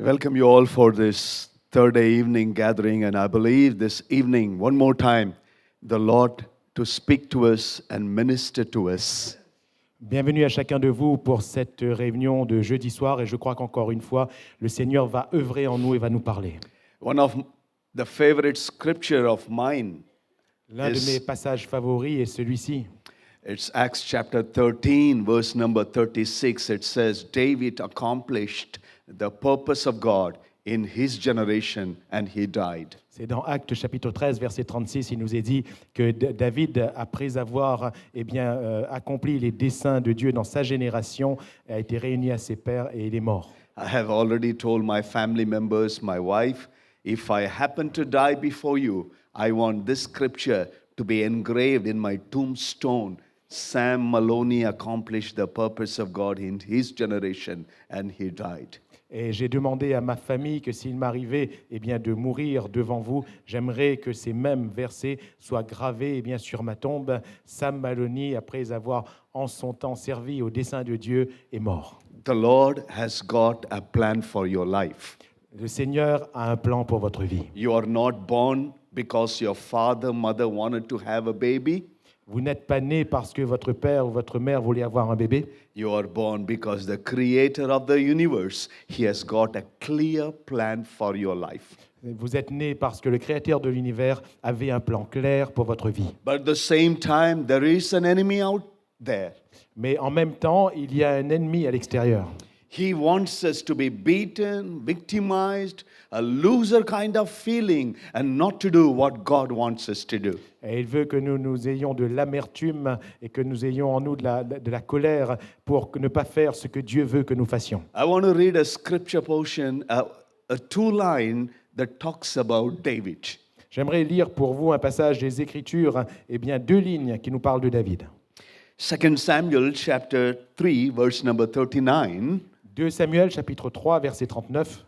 Welcome you all for this third day evening gathering, and I believe this evening, one more time, the Lord to speak to us and minister to us. Bienvenue à chacun de vous pour cette réunion de jeudi soir et je crois qu'encore une fois, le Seigneur va œuvrer en nous et va nous parler. One of the favorite scripture of mine, L'un de mes passages favoris est celui-ci. it's Acts chapter 13, verse number 36. It says, David accomplished the purpose of God in his generation and he died. C'est dans Actes chapitre 13, verset 36, il nous est dit que David, après avoir accompli les desseins de Dieu dans sa génération, a été réuni à ses pairs et il est mort. I have already told my family members, my wife, if I happen to die before you, I want this scripture to be engraved in my tombstone. Sam Maloney accomplished the purpose of God in his generation and he died. Et j'ai demandé à ma famille que s'il m'arrivait de mourir devant vous, j'aimerais que ces mêmes versets soient gravés sur ma tombe. Sam Maloney, après avoir en son temps servi au dessein de Dieu, est mort. The Lord has got a plan for your life. Le Seigneur a un plan pour votre vie. You are not born because your father, mother wanted to have a baby. Vous n'êtes pas né parce que votre père ou votre mère voulait avoir un bébé. You are born because the creator of the universe, he has got a clear plan for your life. Vous êtes né parce que le Créateur de l'univers avait un plan clair pour votre vie. But at the same time, there is an enemy out there. Mais en même temps, il y a un ennemi à l'extérieur. He wants us to be beaten, victimized, a loser kind of feeling, and not to do what God wants us to do. Et il veut que nous ayons de l'amertume et que nous ayons en nous de la colère pour ne pas faire ce que Dieu veut que nous fassions. I want to read a scripture portion, a two-line that talks about David. J'aimerais lire pour vous un passage des Écritures, deux lignes qui nous parlent de David. 2 Samuel chapter 3, verse number 39. 2 Samuel chapitre 3, verset 39.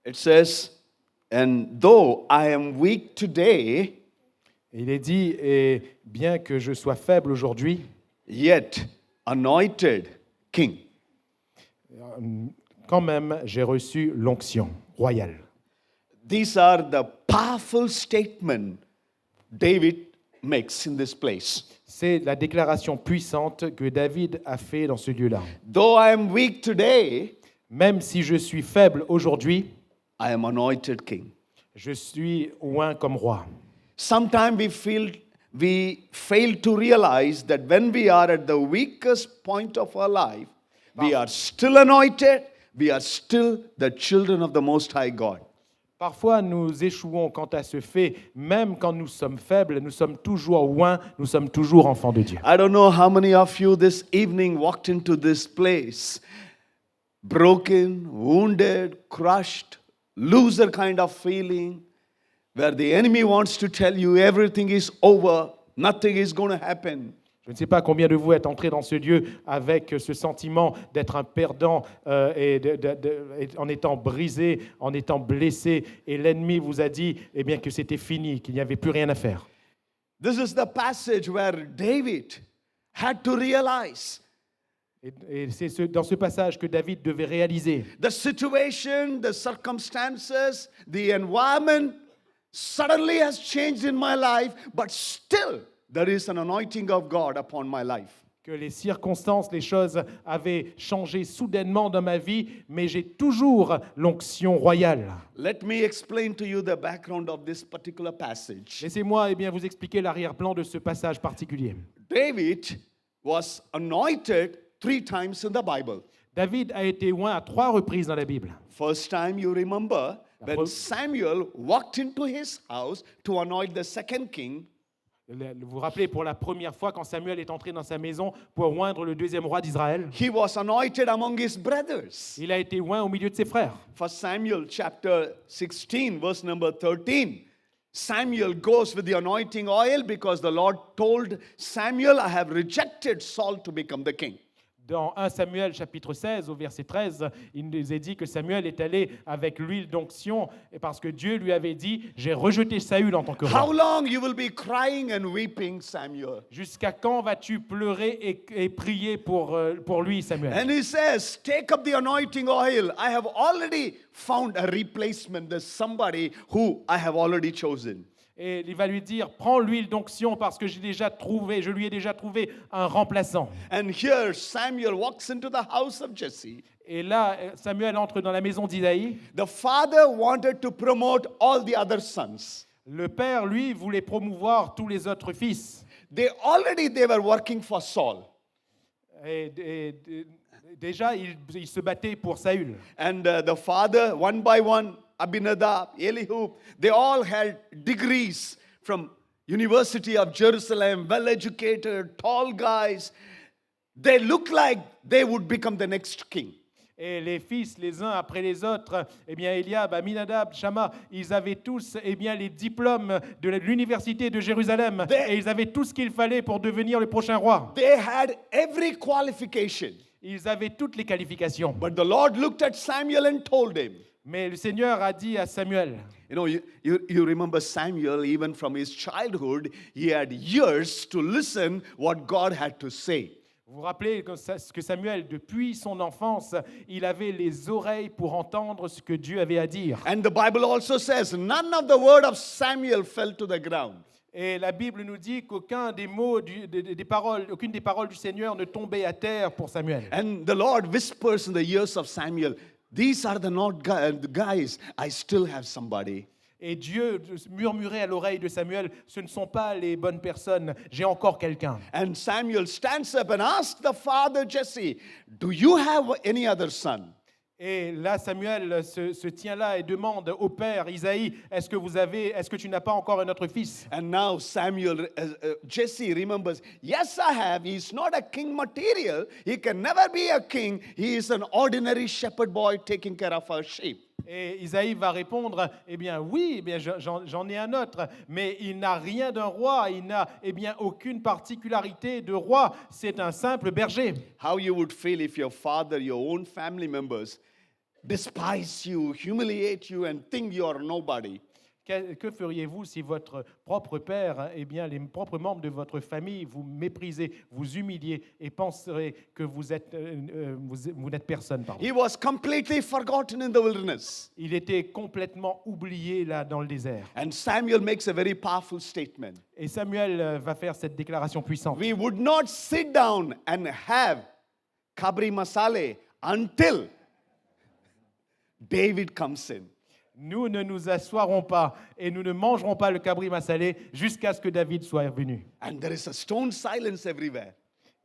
It says, and though I am weak today, Il est dit, et bien que je sois faible aujourd'hui, yet anointed king. quand même j'ai reçu l'onction royale. These are the powerful statements David makes in this place. C'est la déclaration puissante que David a fait dans ce lieu-là. Though I am weak today, Même si je suis faible aujourd'hui, I am anointed king. je suis oint comme roi. Sometimes we fail to realize that when we are at the weakest point of our life, we are still anointed, we are still the children of the Most High God. Parfois, nous échouons quant à ce fait. Même quand nous sommes faibles, nous sommes toujours oints, nous sommes toujours enfants de Dieu. I don't know how many of you this evening walked into this place broken, wounded, crushed, loser kind of feeling, where the enemy wants to tell you everything is over, nothing is going to happen. Je ne sais pas combien de vous êtes entrés dans ce lieu avec ce sentiment d'être un perdant et en étant brisé, en étant blessé, et l'ennemi vous a dit que c'était fini, qu'il n'y avait plus rien à faire. This is the passage where David had to realize Et c'est dans ce passage que David devait réaliser. the situation, the circumstances, the environment suddenly has changed in my life, but still there is an anointing of God upon my life. Que les circonstances, les choses avaient changé soudainement dans ma vie, mais j'ai toujours l'onction royale. Let me explain to you the background of this particular passage. Laissez-moi vous expliquer l'arrière-plan de ce passage particulier. David was anointed 3 times in the Bible. David a été oint à 3 reprises dans la Bible. First time you remember when Samuel walked into his house to anoint the second king. Vous vous rappelez pour la première fois quand Samuel est entré dans sa maison pour oindre le deuxième roi d'Israël? He was anointed among his brothers. Il a été oint au milieu de ses frères. For Samuel chapter 16 verse number 13. Samuel goes with the anointing oil because the Lord told Samuel, I have rejected Saul to become the king. Dans 1 Samuel chapitre 16, au verset 13, il nous est dit que Samuel est allé avec l'huile d'onction parce que Dieu lui avait dit « J'ai rejeté Saül en tant que How roi. long you will be crying and weeping, Samuel? Jusqu'à quand vas-tu pleurer et prier pour lui, Samuel ?» And he says, take up the anointing oil. I have already found a replacement. There's somebody who I have already chosen. Et il va lui dire « Prends l'huile d'onction parce que je lui ai déjà trouvé un remplaçant. » And here Samuel walks into the house of Jesse. Et là, Samuel entre dans la maison d'Isaïe. The father wanted to promote all the other sons. Le père, lui, voulait promouvoir tous les autres fils. They were working for Saul. Déjà, il se battait pour Saül. And the father, one by one, Abinadab, Elihu, they all had degrees from University of Jerusalem, well-educated, tall guys. They looked like they would become the next king. Et les fils, les uns après les autres, eh bien, Eliab, Aminadab, Shama, ils avaient tous eh bien, les diplômes de l'université de Jérusalem. Et ils avaient tout ce qu'il fallait pour devenir le prochain roi. They had every qualification. Ils avaient toutes les qualifications. But the Lord looked at Samuel and told him. Mais le Seigneur a dit à Samuel, You know, you remember Samuel, even from his childhood, he had years to listen what God had to say. vous vous rappelez que Samuel, depuis son enfance, il avait les oreilles pour entendre ce que Dieu avait à dire. And the Bible also says, none of the word of Samuel fell to the ground. Et la Bible nous dit qu'aucun des mots, aucune des paroles du Seigneur ne tombait à terre pour Samuel. And the Lord whispers in the ears of Samuel, these are the not the guys, I still have somebody. Et Dieu murmurait à l'oreille de Samuel, ce ne sont pas les bonnes personnes, j'ai encore quelqu'un. And Samuel stands up and asks the father Jesse, do you have any other son? Et là, Samuel se tient là et demande au père Isaïe, est-ce que tu n'as pas encore un autre fils? And now Jesse remembers, yes, I have. He's not a king material. He can never be a king. He is an ordinary shepherd boy taking care of our sheep. Et Isaïe va répondre, eh bien oui, eh bien, j'en ai un autre, mais il n'a rien d'un roi, il n'a eh bien, aucune particularité de roi, c'est un simple berger. How you would feel if your father, your own family members, despise you, humiliate you, and think you are nobody? Que feriez-vous si votre propre père, eh bien, les propres membres de votre famille vous méprisez, vous humiliez et penseraient que vous n'êtes personne, pardon. He was completely forgotten in the wilderness. Il était complètement oublié là dans le désert. And Samuel makes a very powerful statement. Et Samuel va faire cette déclaration puissante. We would not sit down and have kabri masale until David comes in. Nous ne nous asseoirons pas et nous ne mangerons pas le cabri massalé jusqu'à ce que David soit venu. And there is a stone silence everywhere.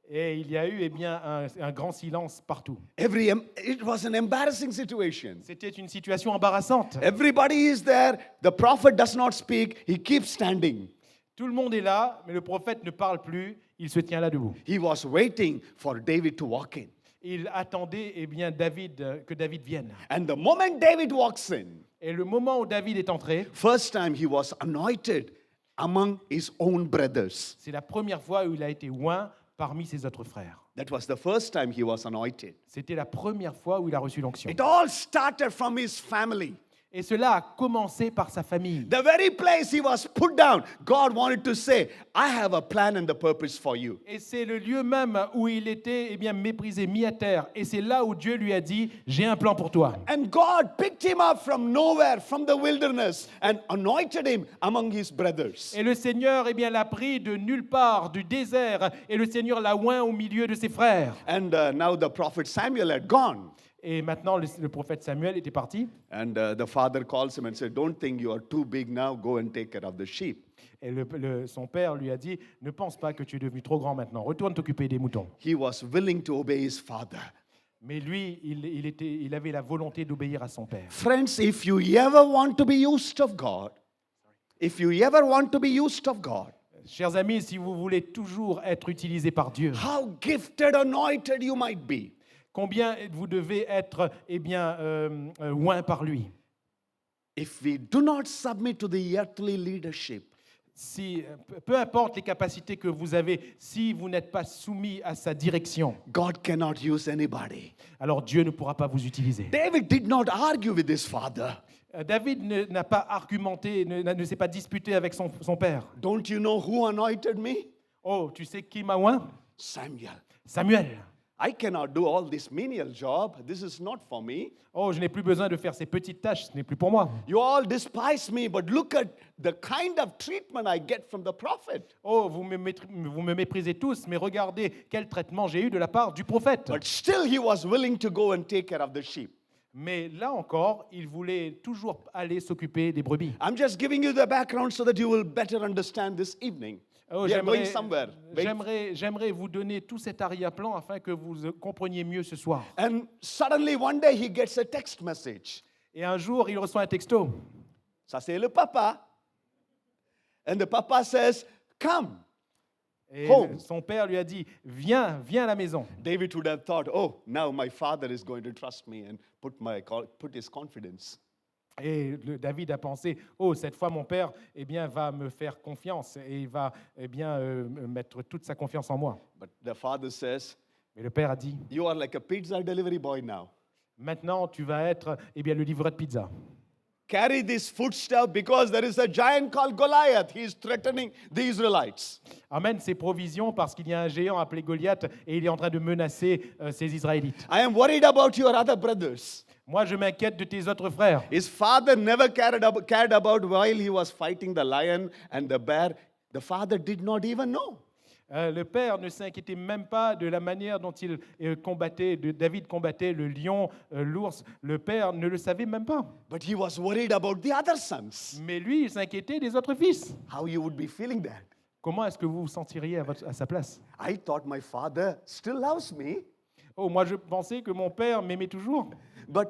Et il y a eu eh bien, un grand silence partout. It was an embarrassing situation. C'était une situation embarrassante. Everybody is there. The prophet does not speak. He keeps standing. Tout le monde est là, mais le prophète ne parle plus. Il se tient là debout. He was waiting for David to walk in. Il attendait eh bien, que David vienne. And the moment David walks in, et le moment où David est entré, first time he was anointed among his own brothers. C'est la première fois où il a été oint parmi ses autres frères. That was the first time he was anointed. C'était la première fois où il a reçu l'onction. It all started from his family. Et cela a commencé par sa famille. The very place he was put down, God wanted to say, I have a plan and the purpose for you. Et c'est le lieu même où il était eh bien, méprisé, mis à terre. Et c'est là où Dieu lui a dit, j'ai un plan pour toi. And God picked him up from nowhere, from the wilderness, and anointed him among his brothers. Et le Seigneur eh bien, l'a pris de nulle part, du désert, et le Seigneur l'a oint au milieu de ses frères. And now the prophet Samuel had gone. Et maintenant, le prophète Samuel était parti. And the father calls him and said, don't think you are too big now, go and take care of the sheep. Et son père lui a dit, ne pense pas que tu es devenu trop grand maintenant, retourne t'occuper des moutons. He was willing to obey his father. Mais lui, il avait la volonté d'obéir à son père. Friends, if you ever want to be used of God, Chers amis, si vous voulez toujours être utilisé par Dieu, how gifted, anointed you might be. Combien vous devez être eh bien, oint par lui. If we do not submit to the earthly leadership, peu importe les capacités que vous avez, si vous n'êtes pas soumis à sa direction, God cannot use anybody. alors Dieu ne pourra pas vous utiliser. David did not argue with his father. David n'a pas argumenté, ne s'est pas disputé avec son père. Don't you know who anointed me? Oh, tu sais qui m'a oint? Samuel. Samuel. I cannot do all this menial job. This is not for me. Oh, je n'ai plus besoin de faire ces petites tâches, ce n'est plus pour moi. You all despise me, but look at the kind of treatment I get from the prophet. Oh, vous me méprisez tous, mais regardez quel traitement j'ai eu de la part du prophète. But still, he was willing to go and take care of the sheep. Mais là encore, il voulait toujours aller s'occuper des brebis. I'm just giving you the background so that you will better understand this evening. Oh, We are going somewhere. j'aimerais vous donner tout cet arrière-plan afin que vous compreniez mieux ce soir. And suddenly, one day, he gets a text message. Et un jour, il reçoit un texto. Ça, c'est le papa. And the papa says, come. Et Home. son père lui a dit, viens à la maison. David would have thought, oh, now my father is going to trust me and put his confidence. Et David a pensé, oh, cette fois mon père va me faire confiance et il va mettre toute sa confiance en moi. But the father says, Mais le père a dit, you are like a pizza delivery boy now. maintenant tu vas être le livreur de pizza. Carry this foodstuff because there is a giant called Goliath. He is threatening the Israelites. Amène ses provisions parce qu'il y a un géant appelé Goliath et il est en train de menacer ces Israélites. I am worried about your other brothers. Moi, je m'inquiète de tes autres frères. His father never cared about while he was fighting the lion and the bear. The father did not even know. Le père ne s'inquiétait même pas de la manière dont David combattait le lion, l'ours. Le père ne le savait même pas. But he was worried about the other sons. Mais lui, il s'inquiétait des autres fils. How you would be feeling that? Comment est-ce que vous vous sentiriez à sa place? I thought my father still loves me, Oh, moi, je pensais que mon père m'aimait toujours. but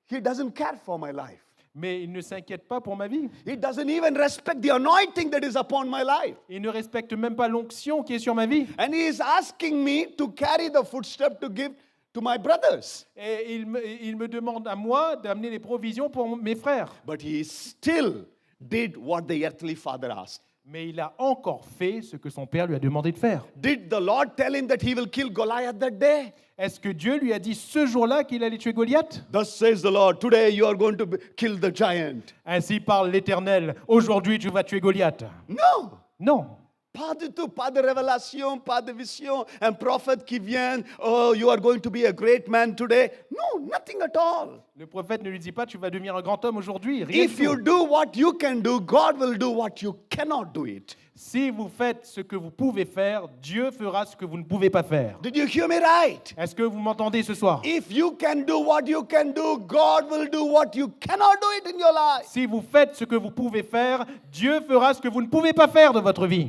he doesn't care for my life. Mais il ne s'inquiète pas pour ma vie. He doesn't even respect the anointing that is upon my life. Il ne respecte même pas l'onction qui est sur ma vie. And he is asking me to carry the footstep to give to my brothers. Et il me demande à moi d'amener les provisions pour mes frères. But he still did what the earthly father asked. Mais il a encore fait ce que son père lui a demandé de faire. Did the Lord tell him that he will kill Goliath that day? Est-ce que Dieu lui a dit ce jour-là qu'il allait tuer Goliath? Thus says the Lord, today you are going to kill the giant. Ainsi parle l'Éternel. Aujourd'hui, tu vas tuer Goliath. No. Non. Pas du tout, pas de révélation, pas de vision, un prophète qui vient, oh, you are going to be a great man today. No, nothing at all. Le prophète ne lui dit pas tu vas devenir un grand homme aujourd'hui. Rien If du you tout. do what you can do, God will do what you cannot do it. Si vous faites ce que vous pouvez faire, Dieu fera ce que vous ne pouvez pas faire. Did you hear me right? Est-ce que vous m'entendez ce soir? If you can do what you can do, God will do what you cannot do it in your life. Si vous faites ce que vous pouvez faire, Dieu fera ce que vous ne pouvez pas faire de votre vie.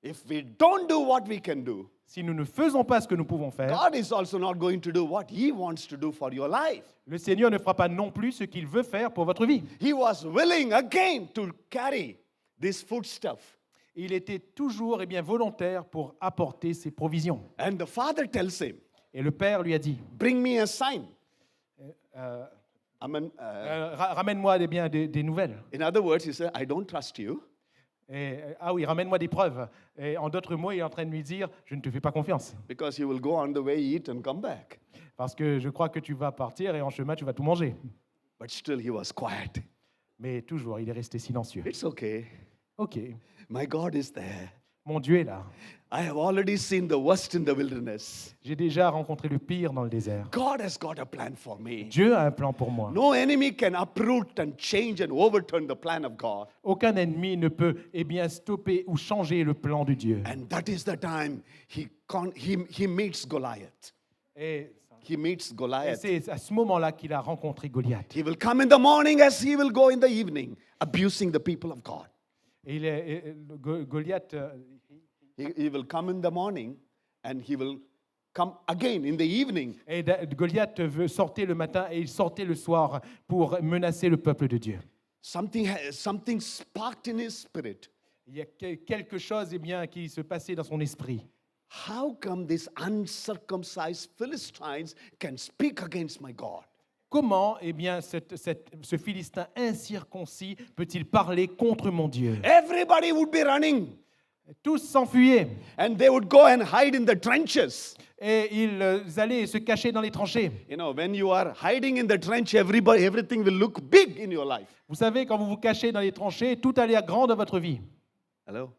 If we don't do what we can do, Si nous ne faisons pas ce que nous pouvons faire, God is also not going to do what He wants to do for your life. le Seigneur ne fera pas non plus ce qu'il veut faire pour votre vie. He was willing again to carry this foodstuff. Il était toujours volontaire pour apporter ses provisions. And the father tells him, Et le père lui a dit, bring me a sign. ramène-moi des nouvelles. In other words, he said, I don't trust you. Ah oui, ramène-moi des preuves. Et en d'autres mots, il est en train de lui dire, je ne te fais pas confiance. Because you will go on the way, eat, and come back. Parce que je crois que tu vas partir et en chemin, tu vas tout manger. But still, he was quiet. Mais toujours, il est resté silencieux. It's okay. Ok, My God is there. mon Dieu est là. I have already seen the worst in the wilderness. J'ai déjà rencontré le pire dans le désert. God has got a plan for me. Dieu a un plan pour moi. No enemy can uproot and change and overturn the plan of God. Aucun ennemi ne peut stopper ou changer le plan de Dieu. And that is the time he meets Goliath. Et He meets Goliath. c'est à ce moment-là qu'il a rencontré Goliath. He will come in the morning as he will go in the evening, abusing the people of God. Goliath, He will come in the morning and he will come again in the evening. Goliath sortait le matin et il sortait le soir pour menacer le peuple de Dieu. Something sparked in his spirit. Il y a quelque chose qui se passait dans son esprit. How come these uncircumcised Philistines can speak against my God? Comment, eh bien, ce Philistin incirconcis peut-il parler contre mon Dieu? Everybody would be running Tous s'enfuyaient and they would go and hide in the trenches. et ils allaient se cacher dans les tranchées. You know, when you are hiding in the trench, everything will look big in your life. Vous savez, quand vous vous cachez dans les tranchées, tout a l'air grand dans votre vie. Hello?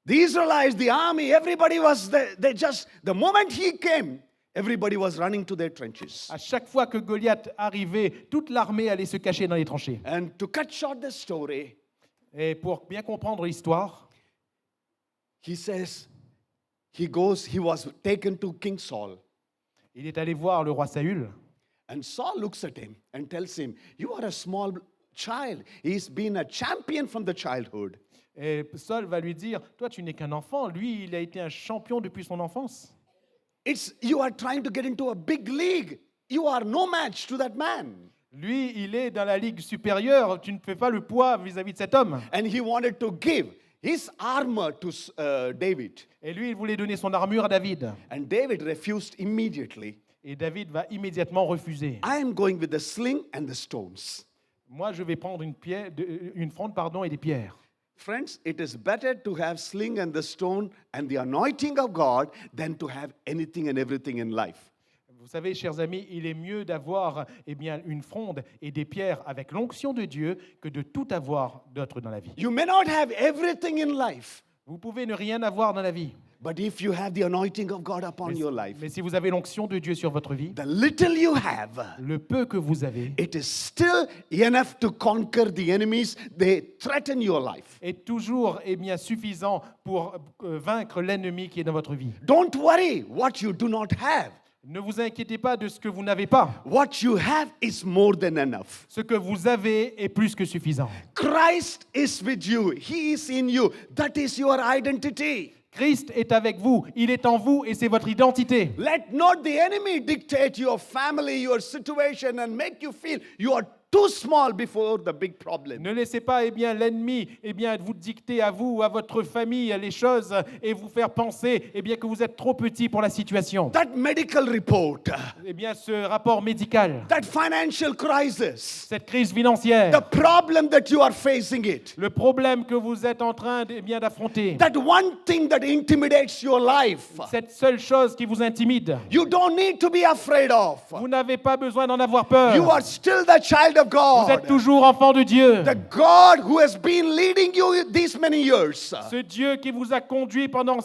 The Israelites, the army, everybody was there. The moment he came, everybody was running to their trenches. À chaque fois que Goliath arrivait, toute l'armée allait se cacher dans les tranchées. And to cut short the story, Et pour bien comprendre l'histoire, he says, he was taken to King Saul. il est allé voir le roi Saül. And Saul looks at him and tells him, you are a small child. He's been a champion from the childhood. Et Saul va lui dire, toi tu n'es qu'un enfant, lui il a été un champion depuis son enfance. You are trying to get into a big league. You are no match to that man. Lui il est dans la ligue supérieure, tu ne fais pas le poids vis-à-vis de cet homme. And he wanted to give his armor to David. Et lui il voulait donner son armure à David. And David refused immediately. Et David va immédiatement refuser. I am going with the sling and the stones. Moi je vais prendre une fronde et des pierres. Friends, it is better to have sling and the stone and the anointing of God than to have anything and everything in life. Vous savez, chers amis, il est mieux d'avoir bien, une fronde et des pierres avec l'onction de Dieu que de tout avoir d'autre dans la vie. You may not have everything in life, Vous pouvez ne rien avoir dans la vie, but if you have the anointing of God upon your life, mais si vous avez l'onction de Dieu sur votre vie, the little you have, le peu que vous avez it is still enough to conquer the enemies. They threaten your life. est toujours bien, suffisant pour vaincre l'ennemi qui est dans votre vie. Don't worry what you do not have. Ne vous inquiétez pas de ce que vous n'avez pas. What you have is more than enough. Ce que vous avez est plus que suffisant. Christ is with you. He is in you. That is your identity. Christ est avec vous, il est en vous et c'est votre identité. Let not the enemy dictate your family, your situation, and make you feel you are too small before the big problem. Ne laissez pas l'ennemi vous dicter à vous, à votre famille, les choses et vous faire penser que vous êtes trop petit pour la situation. That medical report, Ce rapport médical, that financial crisis, cette crise financière, the problem that you are facing it, le problème que vous êtes en train d'affronter, that one thing that intimidates your life, cette seule chose qui vous intimide, you don't need to be afraid of. vous n'avez pas besoin d'en avoir peur. You are still the child of Vous êtes God. toujours enfant de Dieu. The God who has been leading you these many years. Ce Dieu qui vous a conduit pendant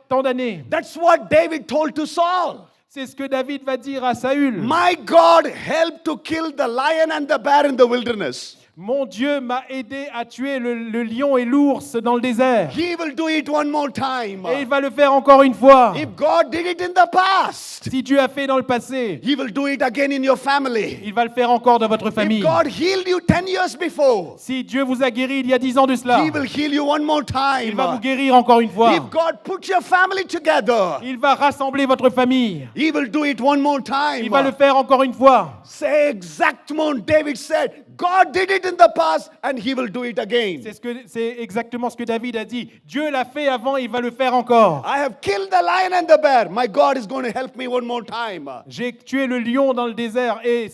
tant d'années. That's what David told to Saul. C'est ce que David va dire à Saül. My God helped to kill the lion and the bear in the wilderness. Mon Dieu m'a aidé à tuer le lion et l'ours dans le désert. He will do it one more time. Et il va le faire encore une fois. If God did it in the past, Si Dieu a fait dans le passé, He will do it again in your family. il va le faire encore dans votre If famille. God healed you 10 years before, Si Dieu vous a guéri il y a 10 ans de cela, He will heal you one more il va vous time. guérir encore une fois. If God put your family together, Il va rassembler votre famille. He will do it one more Il va le time. faire encore une fois. Say exactement, David said, God did it in the past and He will do it again. C'est exactement ce que David a dit. Dieu l'a fait avant, il va le faire encore. I have killed the lion and the bear. My God is going to help me one more time. J'ai tué le lion dans le désert et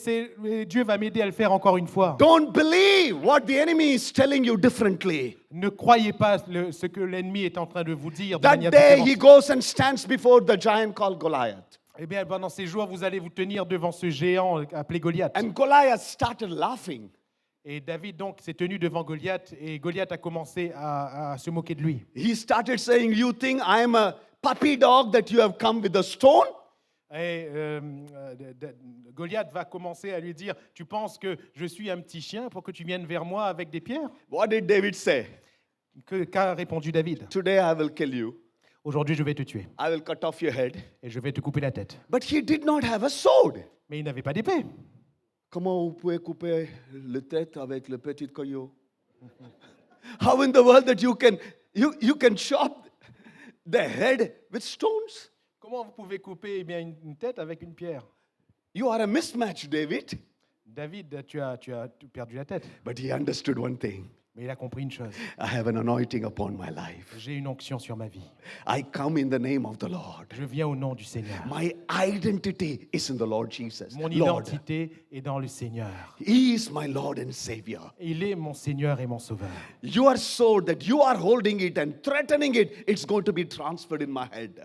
Dieu va m'aider à le faire encore une fois. Don't believe what the enemy is telling you differently. Ne croyez pas ce que l'ennemi est en train de vous dire de That manière day différente. he goes and stands before the giant called Goliath. Eh bien, pendant ces jours, vous allez vous tenir devant ce géant appelé Goliath. And Goliath started laughing. Et David, donc, s'est tenu devant Goliath et Goliath a commencé à se moquer de lui. He started saying, you think I am a puppy dog that you have come with a stone? Et Goliath va commencer à lui dire, tu penses que je suis un petit chien pour que tu viennes vers moi avec des pierres? What did David say? Qu'a répondu David? Today I will kill you. Aujourd'hui, je vais te tuer I will cut off your head. et je vais te couper la tête. But he did not have a sword. Mais il n'avait pas d'épée. Comment vous pouvez couper la tête avec le petit caillou? How in the world that you can chop the head with stones? Comment vous pouvez couper une tête avec une pierre? You are a mismatch, David. David, tu as perdu la tête. But he understood one thing. Mais il a compris une chose. I have an anointing upon my life. J'ai une onction sur ma vie. I come in the name of the Lord. Je viens au nom du Seigneur. My identity is in the Lord Jesus. Mon Lord, identité est dans le Seigneur. He is my Lord and Savior. Il est mon Seigneur et mon Sauveur. Your sword that you are holding it and threatening it, it's going to be transferred in my head.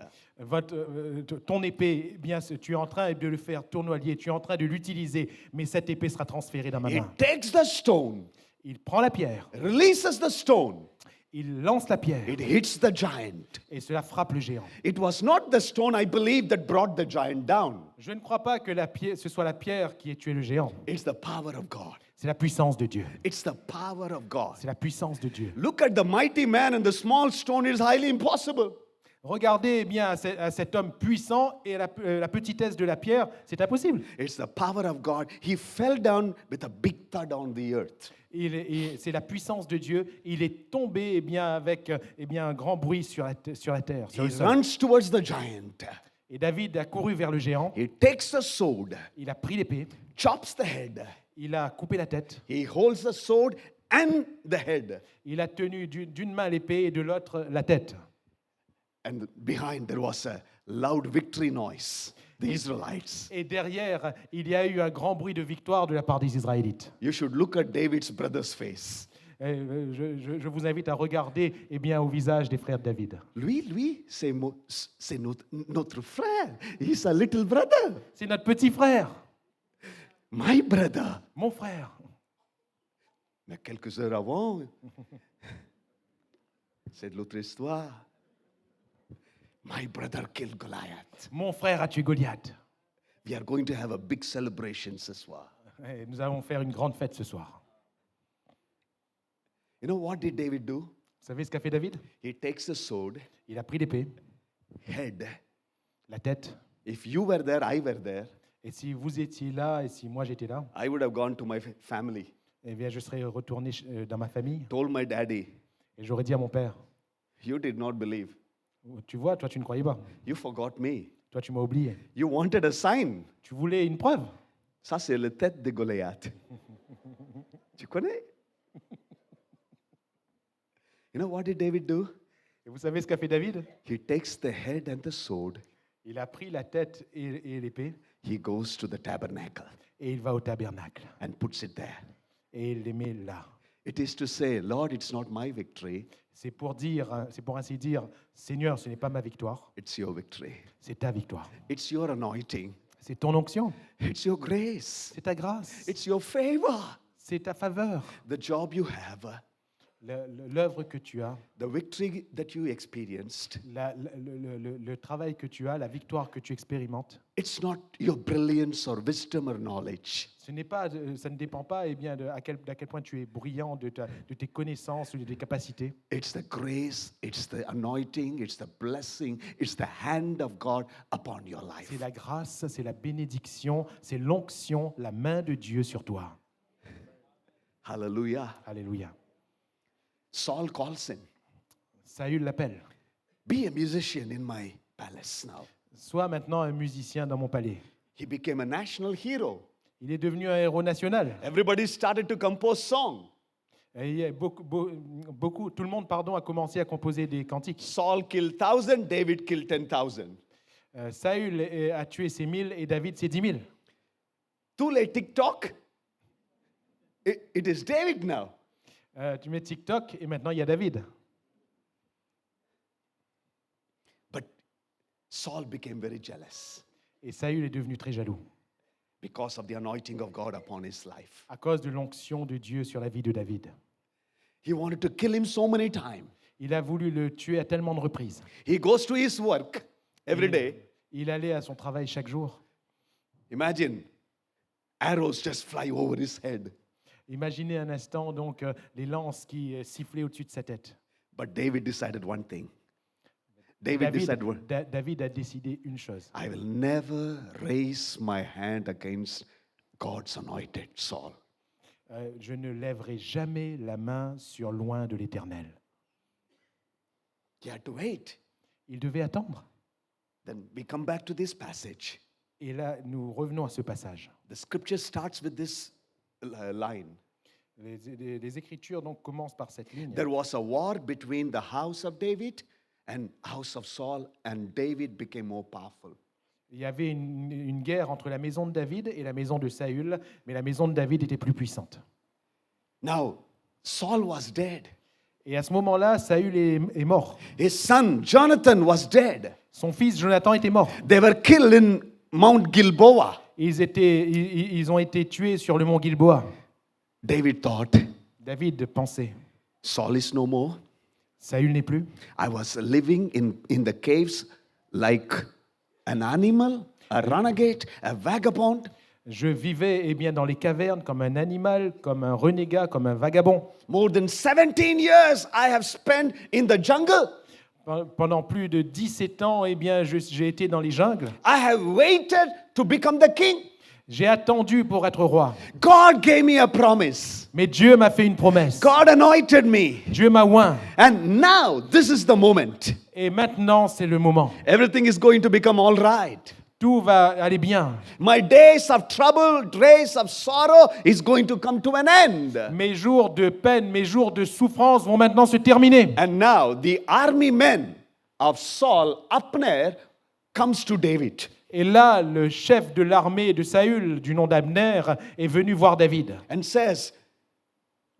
Ton épée, eh bien, tu es en train de le faire tournoyer, tu es en train de l'utiliser, mais cette épée sera transférée dans ma main. It takes the stone, Il prend la pierre, releases the stone, il lance la pierre, it hits the giant. et cela frappe le géant. It was not the stone, I believe, that brought the giant down. Je ne crois pas que ce soit la pierre qui ait tué le géant. It's the power of God. C'est la puissance de Dieu. It's the power of God. C'est la puissance de Dieu. Look at the mighty man and the small stone. It is highly impossible. Regardez bien à cet homme puissant et la petitesse de la pierre, c'est impossible. It's the power of God. He fell down with a big thud on the earth. C'est la puissance de Dieu. Il est tombé avec un grand bruit sur la terre. Sur He le sol. runs towards the giant. Et David a couru vers le géant. He takes the sword, Il a pris l'épée. chops the head. Il a coupé la tête. He holds the sword and the head. Il a tenu d'une main l'épée et de l'autre la tête. And behind there was a loud victory noise. The Israelites. Et derrière, il y a eu un grand bruit de victoire de la part des Israélites. You should look at David's brother's face. Je vous invite à regarder au visage des frères de David. Lui, c'est notre frère. He's a little brother. C'est notre petit frère, My brother. mon frère. Mais quelques heures avant, c'est de l'autre histoire. My brother killed Goliath. Mon frère a tué Goliath. We are going to have a big celebration ce soir. Et nous allons faire une grande fête ce soir. You know what did David do? Vous savez ce qu'a fait David? He takes the sword, Il a pris l'épée, head. la tête. If you were there, I were there. Et si vous étiez là et si moi j'étais là, I would have gone to my family, eh bien, je serais retourné dans ma famille told my daddy, et j'aurais dit à mon père, you did not believe. tu vois, toi tu ne croyais pas. You forgot me. Toi tu m'as oublié. You wanted a sign. Tu voulais une preuve. Ça, c'est la tête de Goliath. Tu connais? You know what did David do? Et vous savez ce qu'a fait David? He takes the head and the sword. Il a pris la tête et l'épée He goes to the tabernacle et il va au tabernacle. and puts it there. Et il les met là. It is to say, Lord, it's not my victory, C'est pour ainsi dire, Seigneur, ce n'est pas ma victoire, it's your victory. c'est ta victoire. It's your anointing. C'est ton onction, It's your grace. c'est ta grâce, It's your favor. c'est ta faveur. The job you have, L'œuvre que tu as, the victory that you experienced, le travail que tu as, la victoire que tu expérimentes, it's not your brilliance or wisdom or knowledge. ça ne dépend pas d'à quel point tu es brillant de tes connaissances ou de tes capacités. It's the grace, it's the anointing, it's the blessing, it's the hand of God upon your life. C'est la grâce, c'est la bénédiction, c'est l'onction, la main de Dieu sur toi. Hallelujah. Alléluia. Saul calls him, Saül l'appelle. be a musician in my palace now. Sois maintenant un musicien dans mon palais. He became a national hero. Il est devenu un héros national. Everybody started to compose songs. Et il y a tout le monde a commencé à composer des cantiques. Saul killed 1,000, David killed 10,000. Saül a tué ses 1000 et David ses 10 000. Too late TikTok. It is David now. Tu mets TikTok et maintenant il y a David. But Saul became very jealous Et Saül est devenu très jaloux because of the anointing of God upon his life. à cause de l'onction de Dieu sur la vie de David. He wanted to kill him so many times. Il a voulu le tuer à tellement de reprises. He goes to his work every day. Il allait à son travail chaque jour. Imagine, arrows just fly over his head. Imaginez un instant donc les lances qui sifflaient au-dessus de sa tête. But David decided one thing. David a décidé une chose. I will never raise my hand against God's anointed Saul. Je ne lèverai jamais la main sur loin de l'Éternel. He had to wait. Il devait attendre. Then we come back to this passage. Et là, nous revenons à ce passage. The scripture starts with this line. Les Écritures donc commencent par cette ligne. There was a war between the house of David and house of Saul, and David became more powerful. Il y avait une guerre entre la maison de David et la maison de Saül, mais la maison de David était plus puissante. Now, Saul was dead. Et à ce moment-là, Saül est mort. His son Jonathan was dead. Son fils Jonathan était mort. They were killed in Mount Gilboa. Ils ont été tués sur le mont Gilboa. David thought, David pensait, Saul is no more. Saül n'est plus. I was living in the caves like an animal, a renegade, a vagabond. Je vivais dans les cavernes comme un animal, comme un renégat, comme un vagabond. More than 17 years I have spent in the jungle. Pendant plus de 17 ans, j'ai été dans les jungles. I have waited to become the king. J'ai attendu pour être roi. God gave me a promise. Mais Dieu m'a fait une promesse. God anointed me. Dieu m'a oint. And now this is the moment. Et maintenant, c'est le moment. Everything is going to become all right. Tout va aller bien. My days of trouble, days of sorrow is going to come to an end. Mes jours de peine, mes jours de souffrance vont maintenant se terminer. And now the army men of Saul, Abner, comes to David. Et là, le chef de l'armée de Saül, du nom d'Abner, est venu voir David. And says,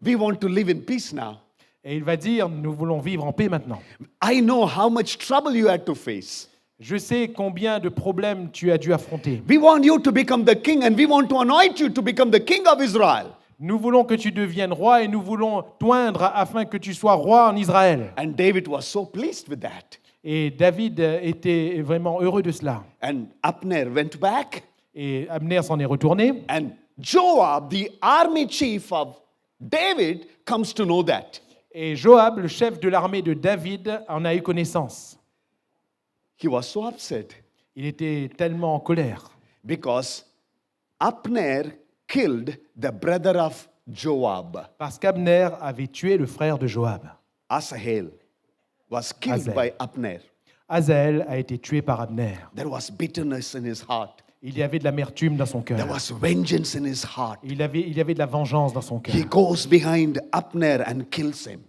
we want to live in peace now. Et il va dire, nous voulons vivre en paix maintenant. I know how much trouble you had to face. Je sais combien de problèmes tu as dû affronter. We want you to become the king and we want to anoint you to become the king of Israel. Nous voulons que tu deviennes roi et nous voulons t'oindre afin que tu sois roi en Israël. And David was so pleased with that. Et David était vraiment heureux de cela. And Abner went back. Et Abner s'en est retourné. And Joab, the army chief of David, comes to know that. Et Joab, le chef de l'armée de David, en a eu connaissance. He was so upset Il était tellement en colère because Abner killed the brother of Joab. parce qu'Abner avait tué le frère de Joab. Asahel was killed Azael. by Abner. Azaël a été tué par Abner. There was bitterness in his heart. Il y avait de l'amertume dans son There cœur. was vengeance in his heart. Il y avait de la vengeance dans son cœur. He goes behind Abner and kills him.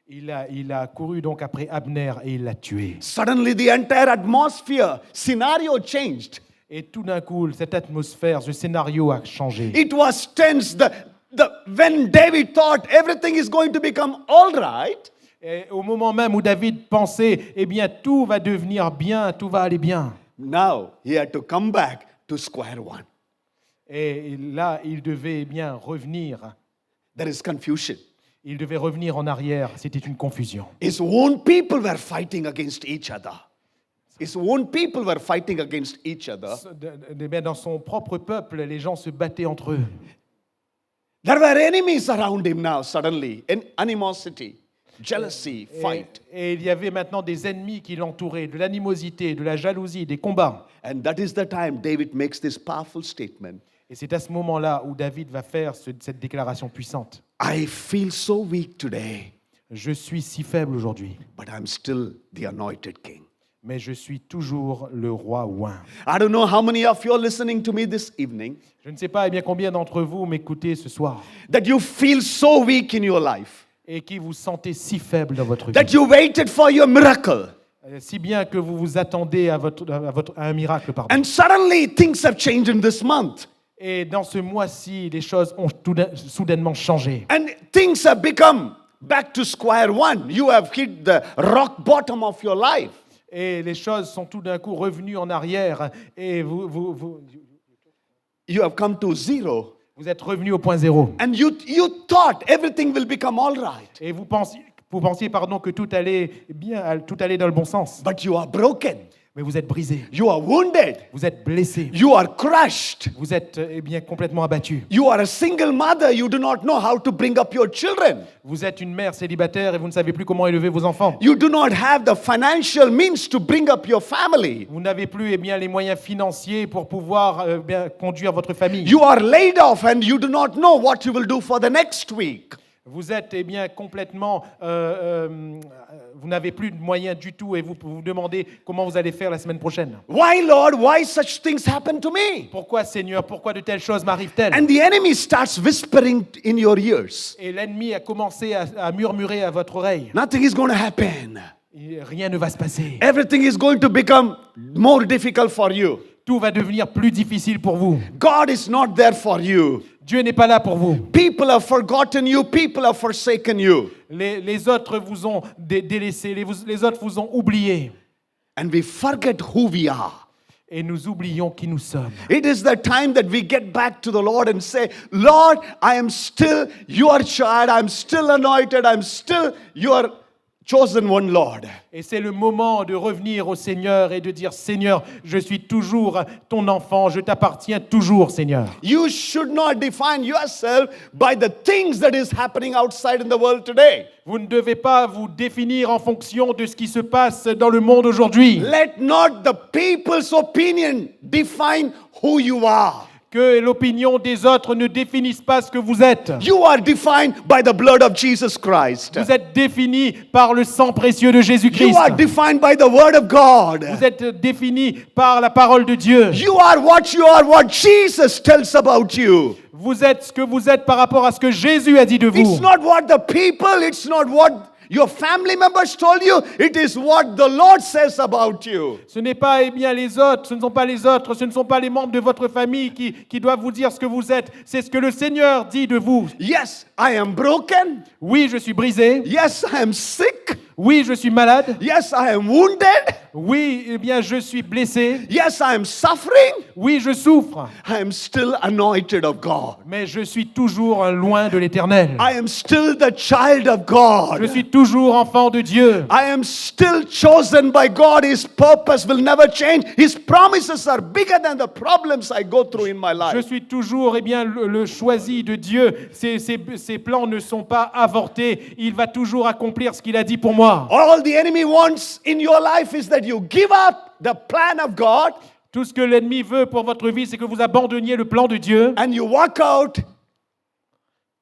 Il a couru donc après Abner et il l'a tué. Suddenly the entire atmosphere, scenario changed. Et tout d'un coup, cette atmosphère, ce scénario a changé. It was tense. When David thought everything is going to become all right, Et au moment même où David pensait, tout va devenir bien, tout va aller bien. now he had to come back to square one. Et là, il devait revenir. There is confusion. Il devait revenir en arrière. C'était une confusion. His own people were fighting against each other. His own people were fighting against each other. Dans son propre peuple, les gens se battaient entre eux. There were enemies around him now, suddenly. Animosity, jealousy, fight. Et il y avait maintenant des ennemis qui l'entouraient, de l'animosité, de la jalousie, des combats. And that is the time David makes this powerful statement. Et c'est à ce moment-là où David va faire cette déclaration puissante. I feel so weak today, Je suis si faible aujourd'hui, but I'm still the anointed king. mais je suis toujours le roi oint. I don't know how many of you are listening to me this evening, Je ne sais pas combien d'entre vous m'écoutez ce soir that you feel so weak in your life, et qui vous sentez si faible dans votre vie. that you waited for your miracle, Si bien que vous vous attendez à un miracle. Pardon. and suddenly things have changed in this month, Et dans ce mois-ci, les choses ont soudainement changé. and things have become back to square one. You have hit the rock bottom of your life. Et les choses sont tout d'un coup revenues en arrière et vous You have come to zero, êtes revenu au point zéro. and you thought everything will become all right, Et vous pensiez que tout allait bien, tout allait dans le bon sens. but you are broken. Mais vous êtes brisé, You are wounded. vous êtes blessé, You are crushed. vous êtes complètement abattu. You are a single mother. You do not know how to bring up your children. Vous êtes une mère célibataire et vous ne savez plus comment élever vos enfants. You do not have the financial means to bring up your family. Vous n'avez plus les moyens financiers pour pouvoir conduire votre famille. You are laid off and you do not know what you will do for the next week. Vous êtes eh bien complètement, vous n'avez plus de moyens du tout et vous vous demandez comment vous allez faire la semaine prochaine. Why, Lord? Why such things happen to me? Pourquoi Seigneur, pourquoi de telles choses m'arrivent-elles? And the enemy starts whispering in your ears. Et l'ennemi a commencé à murmurer à votre oreille. Nothing is going to happen. Et rien ne va se passer. Everything is going to become more difficult for you. Tout va devenir plus difficile pour vous. God is not there for you. Dieu n'est pas là pour vous. People have forgotten you. People have forsaken you. Les autres vous ont délaissé, les autres vous ont oublié. And we forget who we are. Et nous oublions qui nous sommes. It is the time that we get back to the Lord and say, Lord, I am still your child. I'm still anointed. I'm still your chosen one, Lord. Et c'est le moment de revenir au Seigneur et de dire, Seigneur, je suis toujours ton enfant, je t'appartiens toujours, Seigneur. You should not define yourself by the things that is happening outside in the world today. Vous ne devez pas vous définir en fonction de ce qui se passe dans le monde aujourd'hui. Let not the people's opinion define who you are. Que l'opinion des autres ne définisse pas ce que vous êtes. You are defined by the blood of Jesus Christ. Vous êtes défini par le sang précieux de You Jésus-Christ. are defined by the word of God. Vous êtes défini par la parole de Dieu. You are, what Jesus tells about you. Vous êtes ce que vous êtes par rapport à ce que Jésus a dit de vous. It's not what the people, it's not what your family members told you, it is what the Lord says about you. Ce n'est pas eh bien les autres, ce ne sont pas les autres, ce ne sont pas les membres de votre famille qui doivent vous dire ce que vous êtes. C'est ce que le Seigneur dit de vous. Yes, I am broken. Oui, je suis brisé. Yes, I am sick. Oui, je suis malade. Yes, I am wounded. Oui, eh bien, je suis blessé. Yes, I am suffering. Oui, je souffre. I am still anointed of God. Mais je suis toujours loin de l'Éternel. I am still the child of God. Je suis toujours enfant de Dieu. I am still chosen by God. His purpose will never change. His promises are bigger than the problems I go through in my Je life. suis toujours eh bien, le choisi de Dieu. Ses plans ne sont pas avortés. Il va toujours accomplir ce qu'il a dit pour moi. All the enemy wants in your life is that you give up the plan of God Tout ce que l'ennemi veut pour votre vie, c'est que vous abandonniez le plan de Dieu and you walk out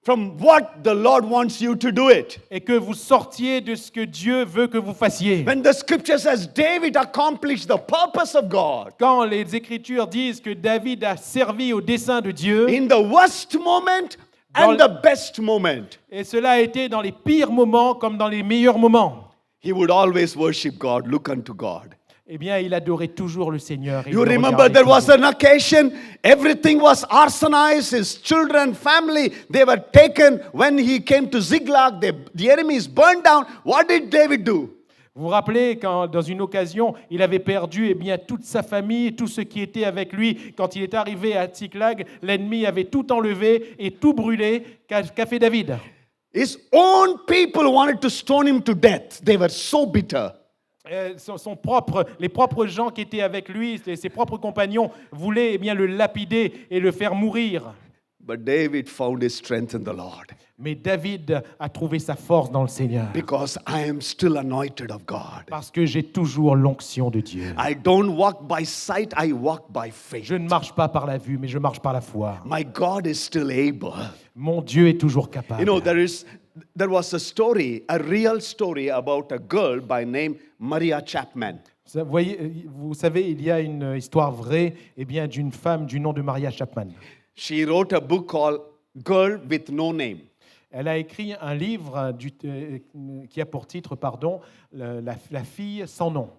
from what the Lord wants you to do it. et que vous sortiez de ce que Dieu veut que vous fassiez. When the scripture says David accomplished the purpose of God, Quand les Écritures disent que David a servi au dessein de Dieu, in the worst moment and the best moment, et cela a été dans les pires moments comme dans les meilleurs moments, he would always worship God, look unto God. eh bien, il adorait toujours le Seigneur. Et You il le remember regardait there was toujours. an occasion, everything was arsonized, his children, family, they were taken. When he came to Ziklag, the enemies burned down. What did David do? Vous vous rappelez quand, dans une occasion, il avait perdu eh bien, toute sa famille, tout ce qui était avec lui. Quand il est arrivé à Tsiklag, l'ennemi avait tout enlevé et tout brûlé. Qu'a fait David? His own people wanted to stone him to death. They were so bitter. Les propres gens qui étaient avec lui, ses propres compagnons, voulaient eh bien, le lapider et le faire mourir. But David found his strength in the Lord. Mais David a trouvé sa force dans le Seigneur. Because I am still anointed of God. Parce que j'ai toujours l'onction de Dieu. I don't walk by sight, I walk by faith. Je ne marche pas par la vue, mais je marche par la foi. My God is still able. Mon Dieu est toujours capable. You know, there was a story, a real story about a girl by name Maria Chapman. Vous savez, il y a une histoire vraie eh bien, d'une femme du nom de Maria Chapman. She wrote a book called Girl with No Name. Elle a écrit un livre qui a pour titre, la fille sans nom.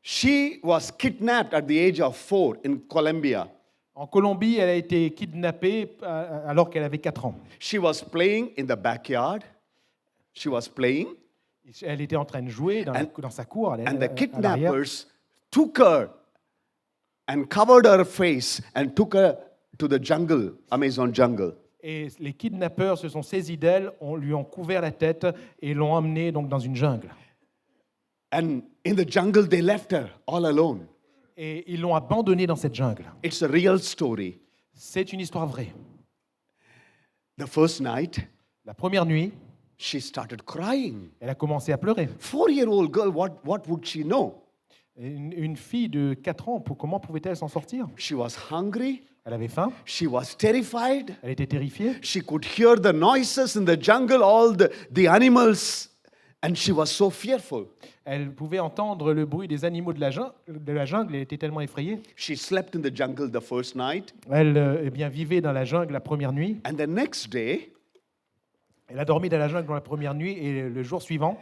She was kidnapped at the age of 4 in Colombia. En Colombie, elle a été kidnappée alors qu'elle avait 4 ans. She was playing in the backyard. She was playing. Elle était en train de jouer dans sa cour. And the à l'arrière. kidnappers took her and covered her face and took her to the jungle, Amazon jungle. Et les kidnappeurs se sont saisis d'elle, lui ont couvert la tête et l'ont emmenée donc dans une jungle. And in the jungle, they left her all alone. Et ils l'ont abandonnée dans cette jungle. It's a real story. C'est une histoire vraie. The first night, La première nuit, she started crying. elle a commencé à pleurer. 4-year-old girl, what would she know? Une fille de 4 ans, comment pouvait-elle s'en sortir? She was hungry. Elle avait faim, She was terrified. elle était terrifiée. She could hear the noises in the jungle, all the animals, and she was so fearful. Elle pouvait entendre le bruit des animaux de la jungle, elle était tellement effrayée. She slept in the jungle the first night, Elle eh bien, vivait dans la jungle la première nuit. and the next day, Elle a dormi dans la jungle dans la première nuit et le jour suivant,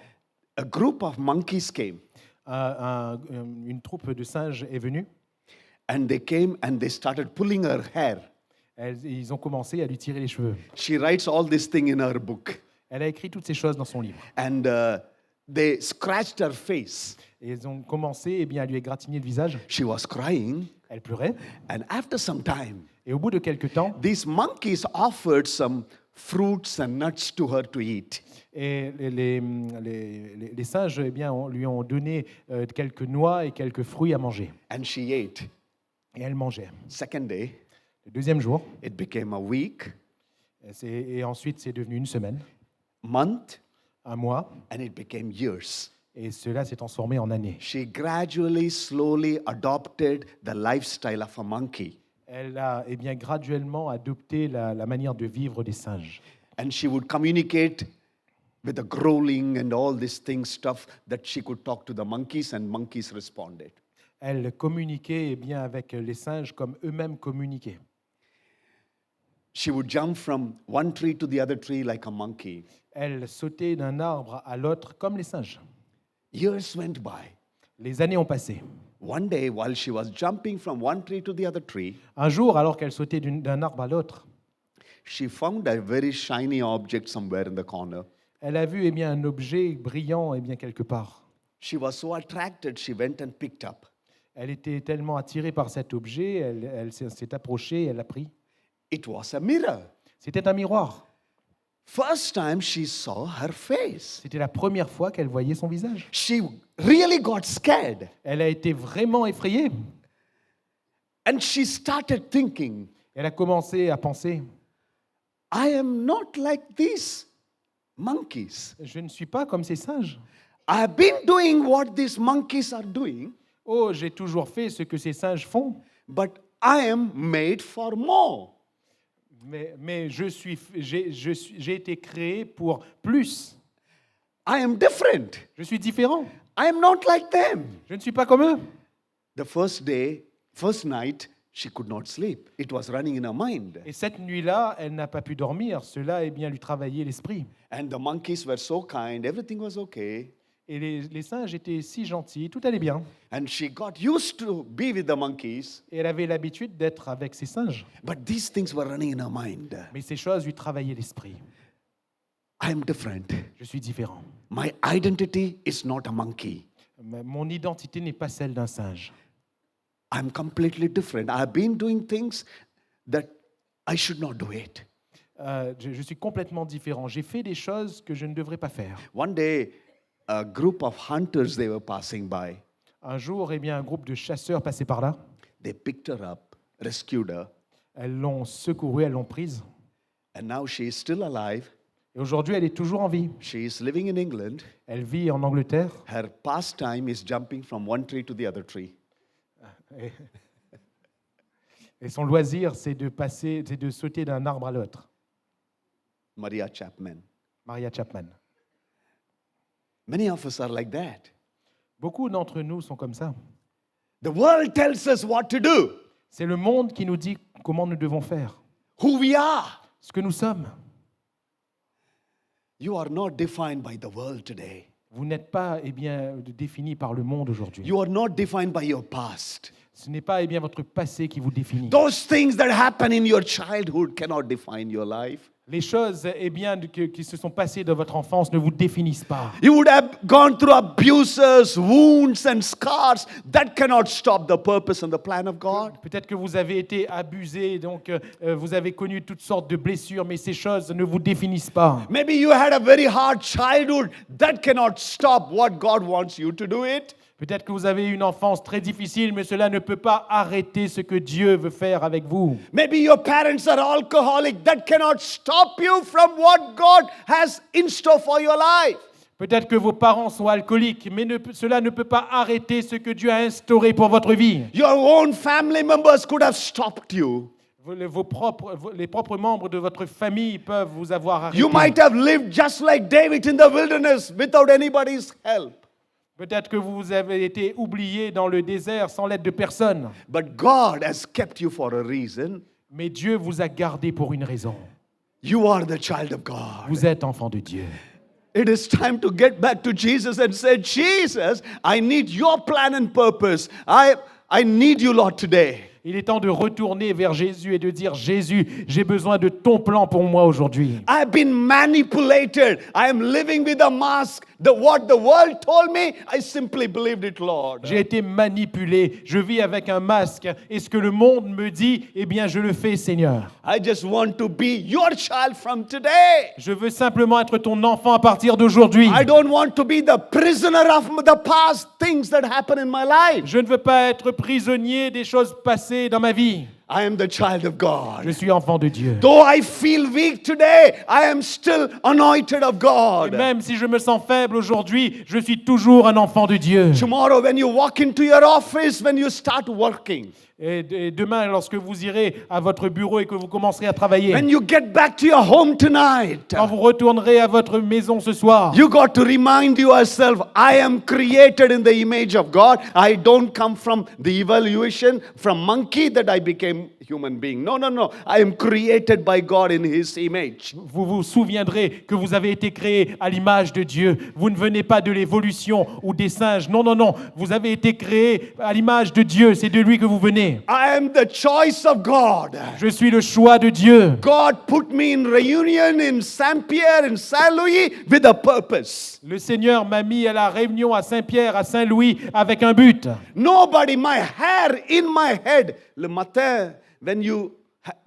a group of monkeys came, une troupe de singes est venue. and they came and they started pulling her hair. Ils ont commencé à lui tirer les cheveux. She writes all this thing in her book, Elle a écrit toutes ces choses dans son livre. and they scratched her face. Et ils ont commencé eh bien, à lui égratigner le visage. She was crying, Elle pleurait. and after some time, Et au bout de quelques temps, these monkeys offered some fruits and nuts to her to eat. et les singes eh bien, lui ont donné quelques noix et quelques fruits à manger. And she ate. Et elle mangeait. Second day, Le deuxième jour, it became a week, et ensuite c'est devenu une semaine, month, un mois, and it became years. et cela s'est transformé en années. She gradually, slowly adopted the lifestyle of a monkey. Elle a eh bien, graduellement adopté la manière de vivre des singes. And she would communicate with the growling and all these things, stuff that she could talk to the monkeys, and monkeys responded. Elle communiquait eh bien, avec les singes comme eux-mêmes communiquaient. She would jump from one tree to the other tree like a monkey. Elle sautait d'un arbre à l'autre comme les singes. Years went by. Les années ont passé. One day, while she was jumping from one tree to the other tree, Un jour, alors qu'elle sautait d'un arbre à l'autre, she found a very shiny object somewhere in the corner. elle a vu eh bien, un objet brillant eh bien, quelque part. She was so attracted, she went and picked up. Elle était tellement attirée par cet objet, elle s'est approchée, elle l'a pris. It was a mirror. C'était un miroir. First time she saw her face. C'était la première fois qu'elle voyait son visage. She really got scared. Elle a été vraiment effrayée. And she started thinking, Elle a commencé à penser, I am not like these monkeys. je ne suis pas comme ces singes. I have been doing what these monkeys are doing, Oh, j'ai toujours fait ce que ces singes font, but I am made for more. mais j'ai été créé pour plus. I am different. Je suis différent. I am not like them. Je ne suis pas comme eux. The first night, she could not sleep. It was running in her mind. Et cette nuit-là, elle n'a pas pu dormir. Cela est bien lui travailler l'esprit. And the monkeys were so kind, everything was okay. Et les singes étaient si gentils, tout allait bien. And she got used to be with the monkeys, Et elle avait l'habitude d'être avec ces singes. but these things were running in her mind. Mais ces choses lui travaillaient l'esprit. I am different. Je suis différent. My identity is not a monkey. Mon identité n'est pas celle d'un singe. I'm completely different. I have been doing things that I should not do it. Je suis complètement différent. J'ai fait des choses que je ne devrais pas faire. One day, a group of hunters, they were passing by. Un jour, eh bien, un groupe de chasseurs passait par là. They picked her up, rescued her, Elles l'ont secourue, elles l'ont prise. and now she is still alive. Et aujourd'hui, elle est toujours en vie. She is living in England. Elle vit en Angleterre. Her pastime is jumping from one tree to the other tree. Et son loisir, c'est de sauter d'un arbre à l'autre. Maria Chapman. Maria Chapman. Many of us are like that. Beaucoup d'entre nous sont comme ça. The world tells us what to do, C'est le monde qui nous dit comment nous devons faire, who we are. ce que nous sommes. You are not defined by the world today. Vous n'êtes pas eh bien, défini par le monde aujourd'hui. You are not defined by your past. Ce n'est pas eh bien, votre passé qui vous définit. Those things that happen in your childhood cannot define your life. Les choses eh bien, qui se sont passées dans votre enfance ne vous définissent pas. You would have gone through abuses, wounds, and scars. That cannot stop the purpose and the plan of God. Peut-être que vous avez été abusé, donc vous avez connu toutes sortes de blessures, mais ces choses ne vous définissent pas. Maybe you had a very hard childhood. That cannot stop what God wants you to do it. Peut-être que vous avez eu une enfance très difficile, mais cela ne peut pas arrêter ce que Dieu veut faire avec vous. Maybe your parents are alcoholic. That cannot stop you from what God has in store for your life. Peut-être que vos parents sont alcooliques, mais cela ne peut pas arrêter ce que Dieu a instauré pour votre vie. Your own family members could have stopped you. les propres membres de votre famille peuvent vous avoir arrêté. You might have lived just like David in the wilderness without anybody's help. Peut-être que vous avez été oublié dans le désert sans l'aide de personne. But God has kept you for a reason. Mais Dieu vous a gardé pour une raison. You are the child of God. Vous êtes enfant de Dieu. It is time to get back to Jesus and say, Jesus, I need your plan and purpose. I need you, Lord, today. Il est temps de retourner vers Jésus et de dire, Jésus, j'ai besoin de ton plan pour moi aujourd'hui. I've been manipulated. I am living with a mask. What the world told me, I simply believed it, Lord. J'ai été manipulé, je vis avec un masque. Et ce que le monde me dit, eh bien, je le fais, Seigneur. I just want to be your child from today. Je veux simplement être ton enfant à partir d'aujourd'hui. I don't want to be the prisoner of the past things that happened in my life. Je ne veux pas être prisonnier des choses passées dans ma vie. I am the child of God. Je suis enfant de Dieu. Though I feel weak today, I am still anointed of Et God. même si je me sens faible aujourd'hui, je suis toujours un enfant de Dieu. Tomorrow, when you walk into your office, when you start working, Et demain, lorsque vous irez à votre bureau et que vous commencerez à travailler, when you get back to your home tonight, quand vous retournerez à votre maison ce soir, you got to remind yourself, I am created in the image of God. I don't come from the evaluation from monkey that I became human being. No. I am created by God in His image. vous vous souviendrez que vous avez été créé à l'image de Dieu. Vous ne venez pas de l'évolution ou des singes. Non. Vous avez été créé à l'image de Dieu. C'est de lui que vous venez. I am the choice of God. Je suis le choix de Dieu. God put me in reunion in Saint-Pierre, in Saint-Louis with a purpose. Le Seigneur m'a mis à la réunion à Saint-Pierre, à Saint-Louis, avec un but. Nobody, my hair in my head. Le matin, when you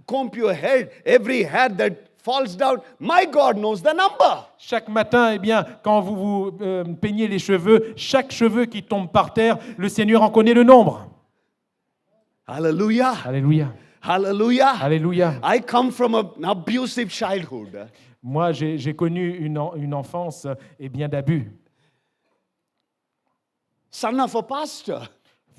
comb your head, every hair that falls down, my God knows the number. Chaque matin, eh bien, quand vous vous peignez les cheveux, chaque cheveu qui tombe par terre, le Seigneur en connaît le nombre. Hallelujah. Alléluia. Hallelujah. Alléluia. I come from an abusive childhood. Moi, j'ai connu une enfance eh bien d'abus. Son of a pastor.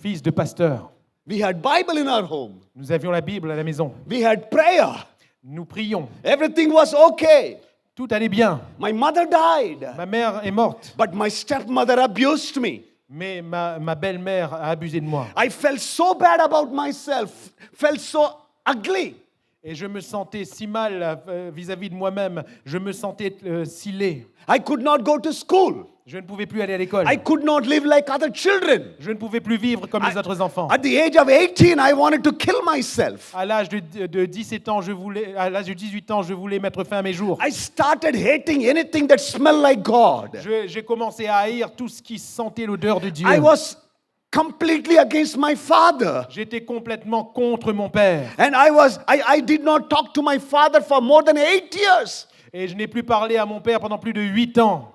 Fils de pasteur. We had Bible in our home. Nous avions la Bible à la maison. We had prayer. Nous prions. Everything was okay. Tout allait bien. My mother died. Ma mère est morte. But my stepmother abused me. Mais ma belle-mère a abusé de moi. I felt so bad about myself, felt so ugly. Et je me sentais si mal vis-à-vis de moi-même. Je me sentais si laid. I could not go to school. Je ne pouvais plus aller à l'école. I could not live like other children. Je ne pouvais plus vivre comme les autres enfants. At the age of 18, I wanted to kill myself. À l'âge de 17 ans, à l'âge de 18 ans, je voulais mettre fin à mes jours. I started hating anything that smelled like God. J'ai commencé à haïr tout ce qui sentait l'odeur de Dieu. I was completely against my father. J'étais complètement contre mon père. And I did not talk to my father for more than 8 years. Et je n'ai plus parlé à mon père pendant plus de 8 ans.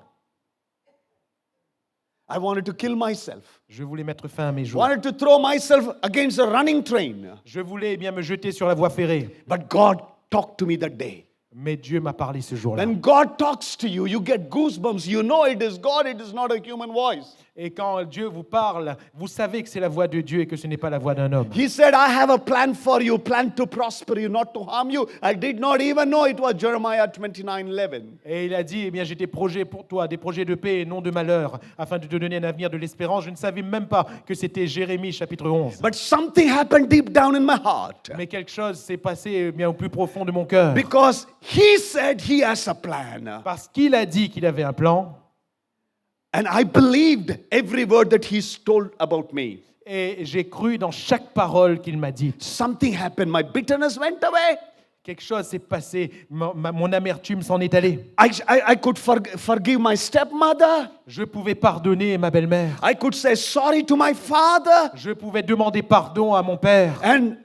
I wanted to kill myself. Je voulais mettre fin à mes jours. Wanted to throw myself against a running train. Je voulais eh bien me jeter sur la voie ferrée. But God talked to me that day. Mais Dieu m'a parlé ce jour-là. When God talks to you, you get goosebumps. You know it is God, it is not a human voice. Et quand Dieu vous parle, vous savez que c'est la voix de Dieu et que ce n'est pas la voix d'un homme. He said, I have a plan for you, plan to prosper you, not to harm you. I did not even know it was Jeremiah 29:11. Et il a dit, eh bien, j'ai des projets pour toi, des projets de paix et non de malheur, afin de te donner un avenir de l'espérance. Je ne savais même pas que c'était Jérémie chapitre 11. But something happened deep down in my heart. Mais quelque chose s'est passé eh bien, au plus profond de mon cœur. Because he said he has a plan. Parce qu'il a dit qu'il avait un plan. And I believed every word that he's told about me. Et j'ai cru dans chaque parole qu'il m'a dite. Something happened. My bitterness went away. Quelque chose s'est passé. Mon amertume s'en est allée. I could forgive my stepmother. Je pouvais pardonner ma belle-mère. I could say sorry to my father. Je pouvais demander pardon à mon père. And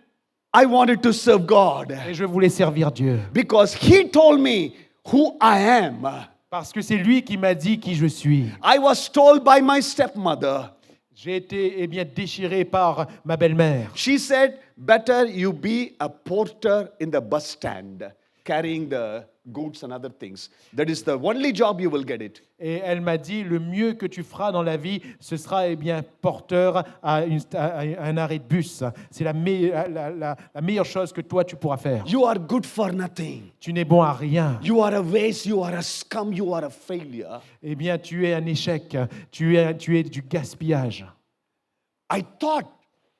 I wanted to serve God. Et je voulais servir Dieu. Because he told me who I am. Parce que c'est lui qui m'a dit qui je suis. I was told by my stepmother. J'ai été eh bien, déchiré par ma belle-mère. She said, better you be a porter in the bus stand. carrying the goods and other things. That is the only job you will get it. Et elle m'a dit, le mieux que tu feras dans la vie, ce sera eh bien, porteur à un arrêt de bus. C'est la meilleure chose que toi, tu pourras faire. You are good for nothing. Tu n'es bon à rien. You are a waste, you are a scum, you are a failure. Eh bien, tu es un échec. Tu es du gaspillage. I thought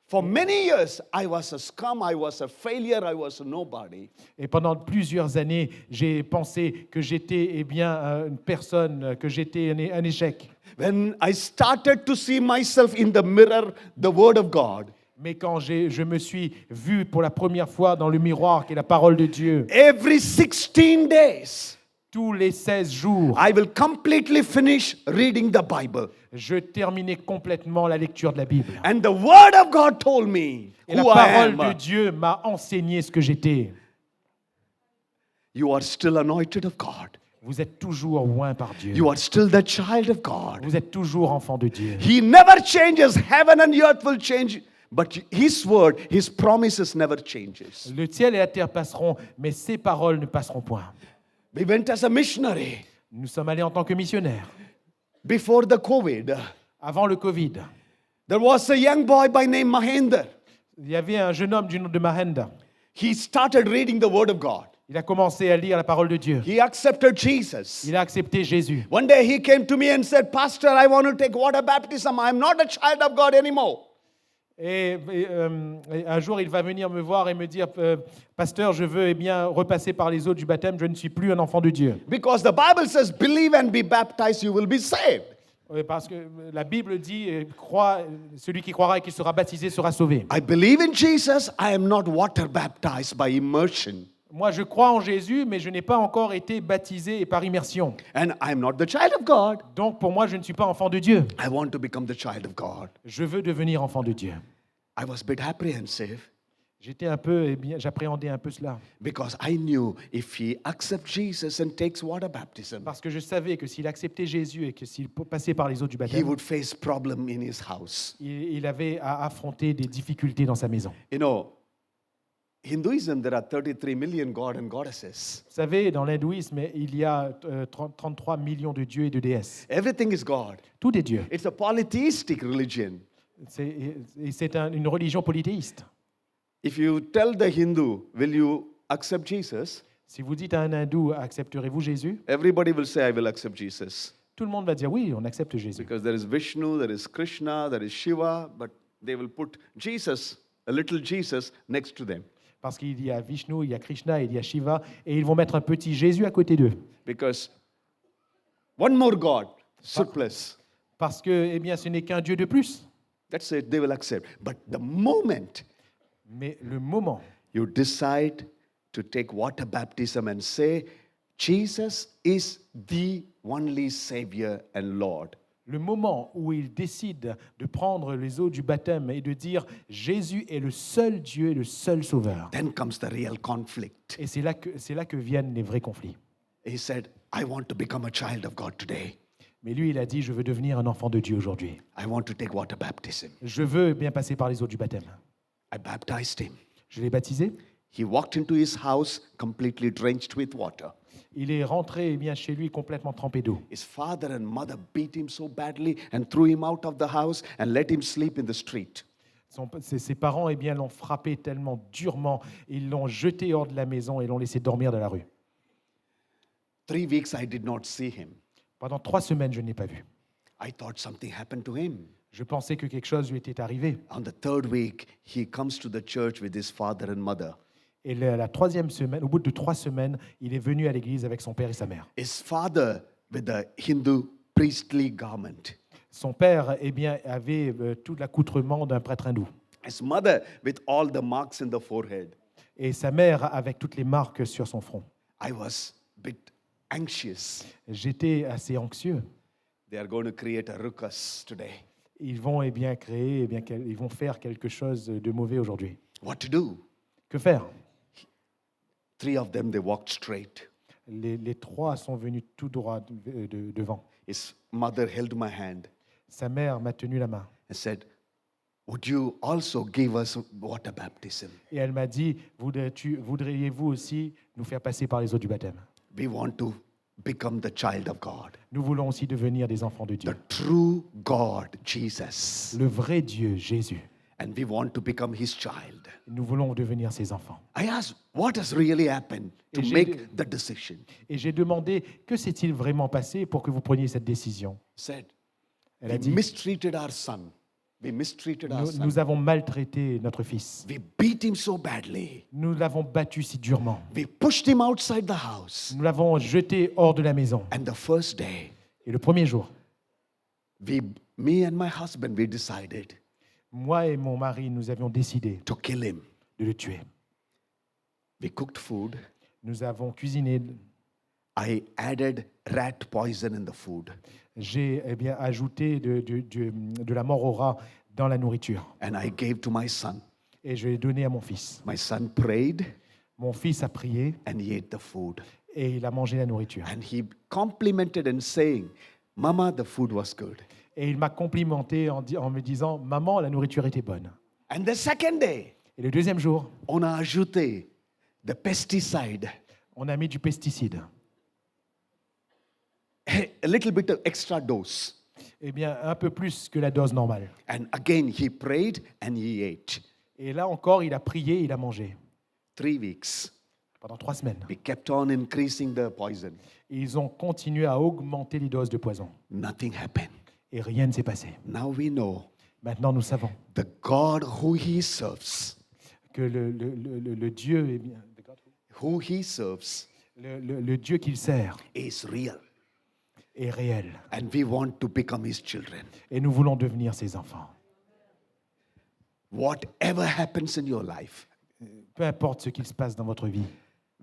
for many years I was a scum, I was a failure, I was a nobody. Et pendant plusieurs années, j'ai pensé que j'étais eh bien, une personne, que j'étais un échec. When I started to see myself in the mirror, the Word of God, Mais quand je me suis vu pour la première fois dans le miroir qui est la parole de Dieu, every 16 days, tous les 16 jours, I will completely finish reading the Bible. je terminais complètement la lecture de la Bible. And the Word of God told me Et la who I parole de am. Dieu m'a enseigné ce que j'étais. You are still anointed of God. Vous êtes toujours oint par Dieu. You are still the child of God. Vous êtes toujours enfant de Dieu. He never changes. Heaven and earth will change. But His word, His promises never changes. Le ciel et la terre passeront, mais ses paroles ne passeront point. We went as a missionary Nous sommes allés en tant que missionnaires. before the COVID. Avant le Covid, There was a young boy by name Mahendra. il y avait un jeune homme du nom de Mahenda. He started reading the word of God. Il a commencé à lire la parole de Dieu. He accepted Jesus. Il a accepté Jésus. One day he came to me and said, Pastor, I want to take water baptism. I'm not a child of God anymore. Et un jour, il va venir me voir et me dire, Pasteur, je veux eh bien repasser par les eaux du baptême, je ne suis plus un enfant de Dieu. Because the Bible says, believe and be baptized, you will be saved. Parce que la Bible dit, celui qui croira et qui sera baptisé sera sauvé. I believe in Jesus. I am not water baptized by immersion. Moi, je crois en Jésus, mais je n'ai pas encore été baptisé par immersion. And I am not the child of God. Donc, pour moi, je ne suis pas enfant de Dieu. I want to become the child of God. Je veux devenir enfant de Dieu. I was a bit apprehensive J'étais un peu, eh bien, j'appréhendais un peu cela. because I knew if he accepts Jesus and takes water baptism, Parce que je savais que s'il acceptait Jésus et que s'il passait par les eaux du he baptême, would face problem in his house. il avait à affronter des difficultés dans sa maison. You know, Hinduism, there are 33 million god and goddesses. Vous savez, dans l'hindouisme, il y a 33 millions de dieux et de déesses. Everything is God. Tout est Dieu. It's a polytheistic religion. C'est une religion polythéiste. If you tell the Hindu, will you accept Jesus? Si vous dites à un hindou, accepterez-vous Jésus? Everybody will say, I will accept Jesus. Tout le monde va dire oui, on accepte Jésus. Because there is Vishnu, there is Krishna, there is Shiva, but they will put Jesus, a little Jesus, next to them. Parce qu'il y a Vishnu, il y a Krishna, il y a Shiva, et ils vont mettre un petit Jésus à côté d'eux. Because one more God, surplus. Parce que, eh bien, ce n'est qu'un Dieu de plus. That's it, they will accept. But the moment Mais le moment you decide to take water baptism and say, Jesus is the only Savior and Lord, Le moment où il décide de prendre les eaux du baptême et de dire Jésus est le seul Dieu et le seul Sauveur. then comes the real conflict. Et c'est là que viennent les vrais conflits. He said, I want to become a child of God today. Mais lui, il a dit, je veux devenir un enfant de Dieu aujourd'hui. I want to take water baptism. Je veux bien passer par les eaux du baptême. I baptized him. Je l'ai baptisé. He walked into his house completely drenched with water. Il est rentré eh bien, chez lui complètement trempé d'eau. His father and mother beat him so badly and threw him out of the house and let him sleep in the street. Ses parents eh bien, l'ont frappé tellement durement, ils l'ont jeté hors de la maison et l'ont laissé dormir dans la rue. 3 weeks I did not see him. Pendant 3 semaines, je ne l'ai pas vu. I thought something happened to him. Je pensais que quelque chose lui était arrivé. On the 3rd week, he comes to the church with his father and mother. Et la 3e semaine, au bout de 3 semaines, il est venu à l'église avec son père et sa mère. His father with the Hindu priestly garment. Son père eh bien, avait tout l'accoutrement d'un prêtre hindou. His mother with all the marks in the forehead. Et sa mère avec toutes les marques sur son front. I was a bit anxious. J'étais assez anxieux. They are going to create a ruckus today. Ils vont eh bien, créer, ils vont faire quelque chose de mauvais aujourd'hui. What to do? Que faire? 3 of them, they walked straight. Les 3 sont venus tout droit devant. His mother held my hand Sa mère m'a tenu la main. and said, would you also give us water baptism? Et elle m'a dit, voudriez-vous aussi nous faire passer par les eaux du baptême? We want to become the child of God, Nous voulons aussi devenir des enfants de Dieu. the true God, Jesus. Le vrai Dieu, Jésus. And we want to become his child. Nous voulons devenir ses enfants. I asked, what has really happened to Et j'ai- make the decision? Et j'ai demandé, que s'est-il vraiment passé pour que vous preniez cette décision? Said, Elle a we dit, mistreated our son. We mistreated our nous, son. nous avons maltraité notre fils. We beat him so badly. Nous l'avons battu si durement. We pushed him outside the house. Nous l'avons jeté hors de la maison. And the first day, Et le premier jour, me and my husband, we decided moi et mon mari, nous avions décidé to kill him. de le tuer. We cooked food. Nous avons cuisiné. I added rat poison in the food. J'ai bien ajouté de la mort au rat dans la nourriture. And I gave to my son. Et je l'ai donné à mon fils. My son prayed Mon fils a prié and he ate the food. et il a mangé la nourriture. And he complimented and saying, Mama, the food was good. Et il m'a complimenté en me disant, maman, la nourriture était bonne. And the second day, Et le deuxième jour, on a ajouté the pesticide, on a mis du pesticide. a little bit of extra dose. Eh bien, un peu plus que la dose normale. And again, he prayed and he ate. Et là encore, il a prié, il a mangé. 3 weeks, Pendant 3 semaines. we kept on increasing the poison. Et ils ont continué à augmenter les doses de poison. Nothing happened. Et rien ne s'est passé. Now we know Maintenant, nous savons the God who he serves, que le Dieu, eh bien, who he serves le Dieu qu'il sert is real. est réel. And we want to become his children. Et nous voulons devenir ses enfants. Whatever happens in your life, Peu importe ce qu'il se passe dans votre vie,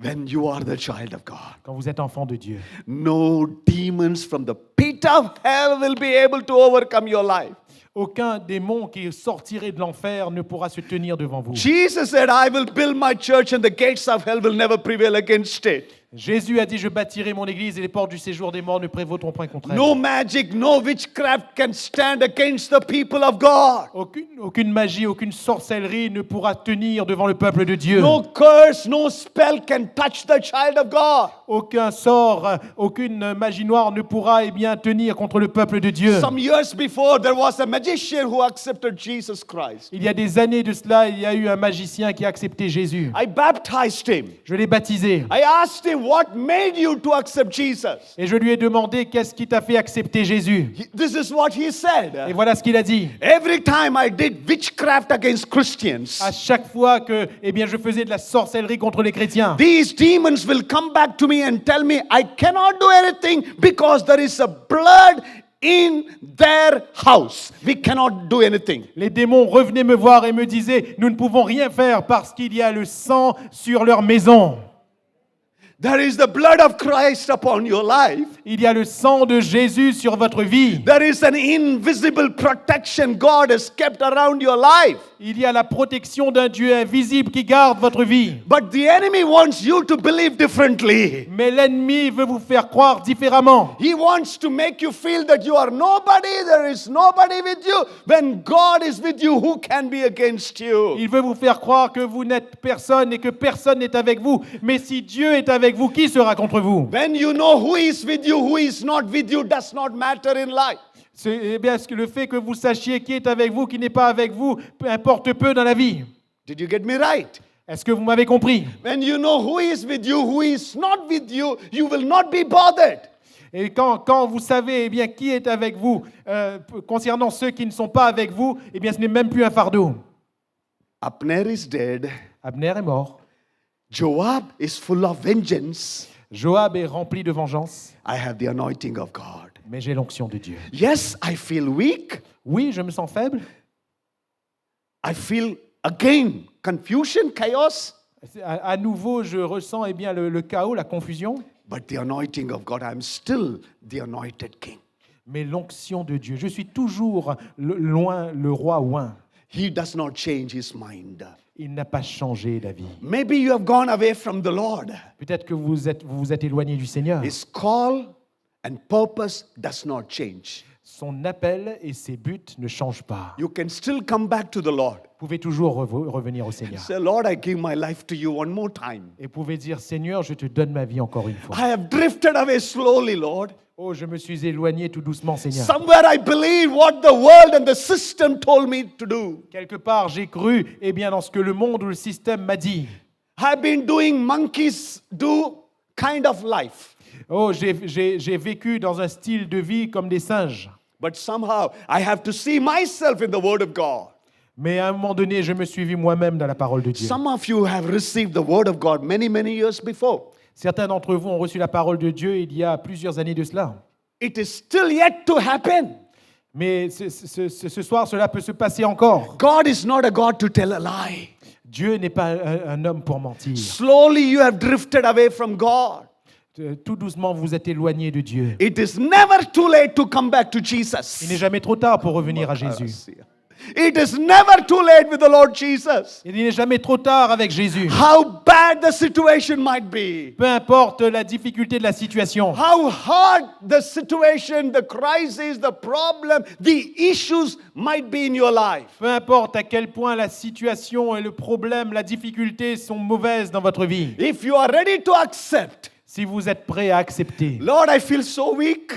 when you are the child of God, quand vous êtes enfant de Dieu, no demons from the pit of hell will be able to overcome your life. aucun démon qui sortirait de l'enfer ne pourra se tenir devant vous. Jesus said, I will build my church and the gates of hell will never prevail against it. Jésus a dit, je bâtirai mon église et les portes du séjour des morts ne prévaudront point contre elle. No magic, no witchcraft can stand against the people of God. Aucune magie, aucune sorcellerie ne pourra tenir devant le peuple de Dieu. No curse, no spell can touch the child of God. Aucun sort, aucune magie noire ne pourra tenir contre le peuple de Dieu. Some years before, there was a magician who accepted Jesus Christ. Il y a des années de cela, il y a eu un magicien qui a accepté Jésus. I baptized him. Je l'ai baptisé. I asked him, what made you to accept Jesus? Et je lui ai demandé, qu'est-ce qui t'a fait accepter Jésus? This is what he Et said. voilà ce qu'il a dit. Every time I did witchcraft against Christians, À chaque fois que je faisais de la sorcellerie contre les chrétiens, these demons will come back to me and tell me I cannot do anything because there is a blood in their house. We cannot do anything. les démons revenaient me voir et me disaient, nous ne pouvons rien faire parce qu'il y a le sang sur leur maison. There is the blood of Christ upon your life. Il y a le sang de Jésus sur votre vie. There is an invisible protection God has kept around your life. Il y a la protection d'un Dieu invisible qui garde votre vie. But the enemy wants you to believe differently. Mais l'ennemi veut vous faire croire différemment. He wants to make you feel that you are nobody, there is nobody with you. When God is with you, who can be against you? Il veut vous faire croire que vous n'êtes personne et que personne n'est avec vous. Mais si Dieu est avec vous, qui sera contre vous? When you know who is with you, who is not with you, does not matter in life. Ce que le fait que vous sachiez qui est avec vous, qui n'est pas avec vous, importe peu dans la vie. Did you get me right? Est-ce que vous m'avez compris? When you know who is with you, who is not with you, you will not be bothered. Et quand vous savez qui est avec vous, concernant ceux qui ne sont pas avec vous, ce n'est même plus un fardeau. Abner is dead. Abner est mort. Joab is full of vengeance. Joab est rempli de vengeance, I have the anointing of God. mais j'ai l'onction de Dieu. Yes, I feel weak. Oui, je me sens faible. I feel again confusion, chaos. À nouveau, je ressens le chaos, la confusion, But the anointing of God, I'm still the anointed king. mais l'onction de Dieu. Je suis toujours le roi oint. He does not change his mind. Il n'a pas changé d'avis. Maybe you have gone away from the Lord. Peut-être que vous vous êtes éloigné du Seigneur. His call and purpose does not change. son appel et ses buts ne changent pas. You can still come back to the Lord. Vous pouvez toujours revenir au Seigneur. Say, Lord, I give my life to you one more time. Et vous pouvez dire, Seigneur, je te donne ma vie encore une fois. I have drifted away slowly, Lord. Oh, je me suis éloigné tout doucement, Seigneur. Somewhere I believe what the world and the system told me to do. Quelque part, j'ai cru dans ce que le monde ou le système m'a dit. I've been doing monkeys do kind of life. Oh, j'ai vécu dans un style de vie comme des singes. But somehow I have to see myself in the Word of God. Mais à un moment donné, je me suis vu moi-même dans la parole de Dieu. Some of you have received the Word of God many, many years before. Certains d'entre vous ont reçu la parole de Dieu il y a plusieurs années de cela. It is still yet to happen. Mais ce soir, cela peut se passer encore. God is not a God to tell a lie. Dieu n'est pas un homme pour mentir. Slowly you have drifted away from God. Tout doucement, vous êtes éloigné de Dieu. It is never too late to come back to Il Jesus. n'est jamais trop tard pour revenir à Jésus. It is never too late with the Lord Jesus. Il n'est jamais trop tard avec Jésus. How bad the situation might be, Peu importe la difficulté de la situation, how hard the situation, the crisis, the problem, the issues might be in your life. peu importe à quel point la situation et le problème, la difficulté sont mauvaises dans votre vie. If you are ready to accept, Si vous êtes prêt à accepter, Lord, I feel so weak.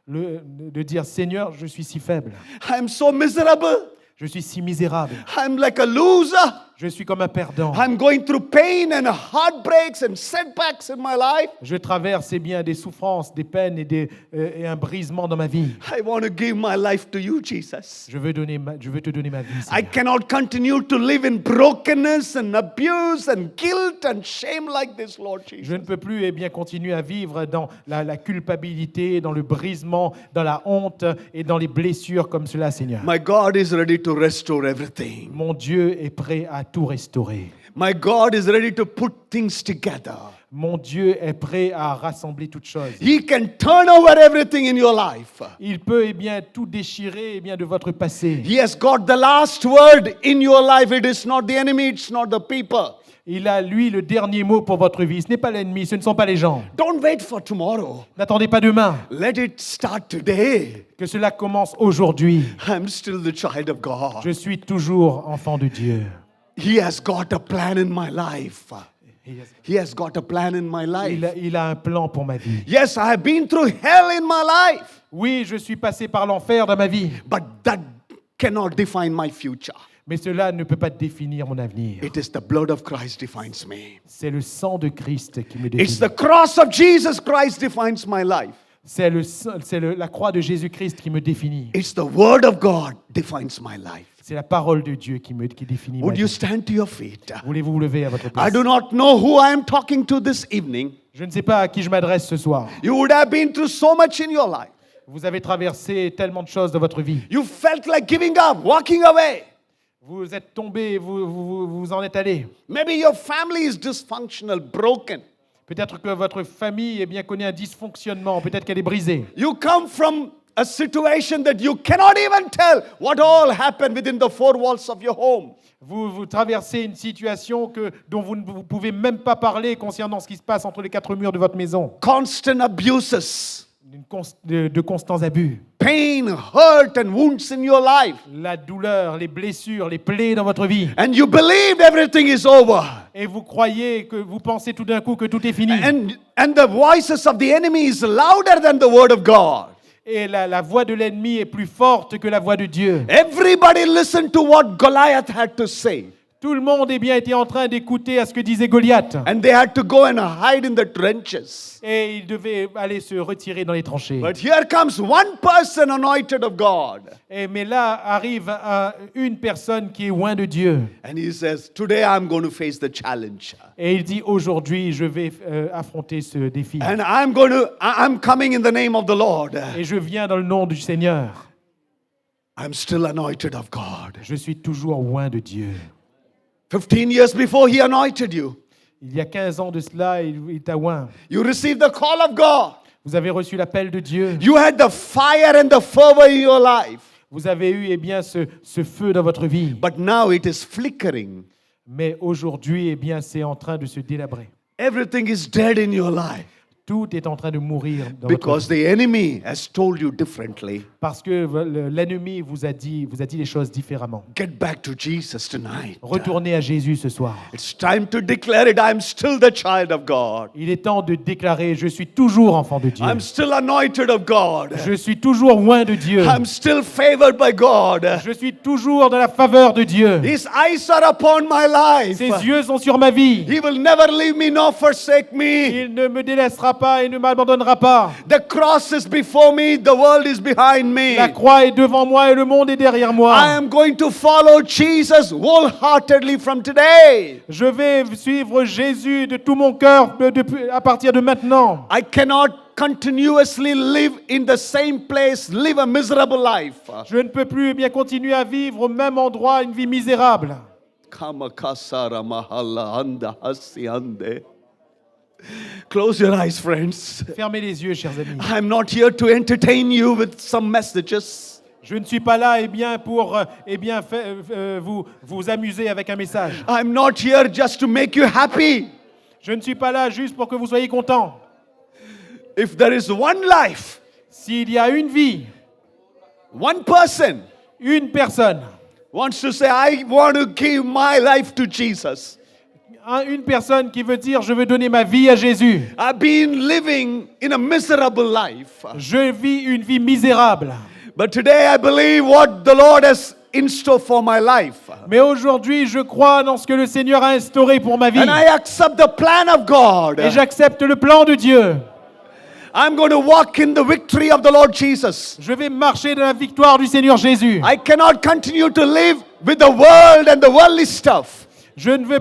de dire Seigneur, je suis si faible, I'm so miserable. je suis si misérable, I'm like a loser. je suis comme un perdant. I'm going through pain and heartbreaks and setbacks in my life. Je traverse des souffrances, des peines et un brisement dans ma vie. I want to give my life to you, Jesus. Je veux te donner ma vie, I Seigneur. cannot continue to live in brokenness and abuse and guilt and shame like this, Lord Je Jesus. ne peux plus continuer à vivre dans la culpabilité, dans le brisement, dans la honte et dans les blessures comme cela, Seigneur. My God is ready to restore everything. Mon Dieu est prêt à tout restaurer. My God is ready to put things together. Mon Dieu est prêt à rassembler toutes choses. He can turn over everything in your life. Il peut tout déchirer de votre passé. He has got the last word in your life. It is not the enemy, it's not the people. Il a, lui, le dernier mot pour votre vie. Ce n'est pas l'ennemi, ce ne sont pas les gens. Don't wait for tomorrow. N'attendez pas demain. Let it start today. Que cela commence aujourd'hui. I'm still the child of God. Je suis toujours enfant de Dieu. He has got a plan in my life. He has got a plan in my life. Il a un plan pour ma vie. Yes, I have been through hell in my life, Oui, je suis passé par l'enfer dans ma vie. but that cannot define my future. Mais cela ne peut pas définir mon avenir. It is the blood of Christ defines me. C'est le sang de Christ qui me It's définit. the cross of Jesus Christ defines my life. C'est la croix de Jésus-Christ qui me définit. It's the word of God defines my life. C'est la parole de Dieu qui définit ma Would you vie. stand to your feet? Voulez-vous vous lever à votre I place? do not know who I am talking to this evening. Je ne sais pas à qui je m'adresse ce soir. You would have been through so much in your life. Vous avez traversé tellement de choses dans votre vie. You felt like giving up, walking away. Vous êtes tombé, vous en êtes allé. Maybe your family is dysfunctional, broken. Peut-être que votre famille connaît un dysfonctionnement, peut-être qu'elle est brisée. You come from a situation that you cannot even tell what all happened within the four walls of your home. Vous traversez une situation dont vous ne pouvez même pas parler concernant ce qui se passe entre les quatre murs de votre maison. Constant abuses, De constants abus. pain, hurt, and wounds in your life. La douleur, les blessures, les plaies dans votre vie. And you believe everything is over. Et vous pensez tout d'un coup que tout est fini. And the voices of the enemy is louder than the word of God. Et la voix de l'ennemi est plus forte que la voix de Dieu. Everybody listened to what Goliath had to say. Tout le monde était en train d'écouter à ce que disait Goliath. And they had to go and hide in the trenches. Et il devait aller se retirer dans les tranchées. But here comes one person anointed of God. Mais là arrive une personne qui est loin de Dieu. And he says, today I'm going to face the challenge. Et il dit, aujourd'hui, je vais affronter ce défi. And I'm coming in the name of the Lord. Et je viens dans le nom du Seigneur. I'm still anointed of God. Je suis toujours loin de Dieu. 15 years before he anointed you, Il y a 15 ans de cela, il t'a oint. you received the call of God. Vous avez reçu l'appel de Dieu. You had the fire and the fervor in your life. Vous avez eu ce feu dans votre vie. But now it is flickering. Mais aujourd'hui, c'est en train de se délabrer. Everything is dead in your life. Tout est en train de mourir dans votre because vie. the enemy has told you differently. Parce que l'ennemi vous a dit les choses différemment. Get back to Jesus tonight. Retournez à Jésus ce soir. It's time to declare it. I'm still the child of God. Il est temps de déclarer, je suis toujours enfant de Dieu. I'm still anointed of God. Je suis toujours loin de Dieu. I'm still favored by God. Je suis toujours dans la faveur de Dieu. His eyes are upon my life. Ses yeux sont sur ma vie. He will never leave me nor forsake me. Il ne me délaissera pas et ne m'abandonnera pas. The cross is before me, the world is behind me. La croix est devant moi et le monde est derrière I moi. am going to follow Jesus wholeheartedly from today. Je vais suivre Jésus de tout mon cœur à partir de maintenant. I cannot continuously live in the same place, live a miserable life. Je ne peux plus bien continuer à vivre au même endroit une vie misérable. Kamakasara mahalla anda hasi ande. Close your eyes, friends. Fermez les yeux, chers amis. I'm not here to entertain you with some messages. Je ne suis pas là pour vous amuser avec un message. I'm not here just to make you happy. Je ne suis pas là juste pour que vous soyez contents. If there is one life, S'il y a une vie, one person une personne, wants to say, I want to give my life to Jesus. une personne qui veut dire je veux donner ma vie à Jésus. I've been living in a miserable life. Je vis une vie misérable. But today I believe what the Lord has in store for my life. Mais aujourd'hui, je crois dans ce que le Seigneur a instauré pour ma vie. And I accept the plan of God. Et j'accepte le plan de Dieu. I'm going to walk in the victory of the Lord Jesus. Je vais marcher dans la victoire du Seigneur Jésus. I cannot continue to live with the world and the worldly stuff. Je ne veux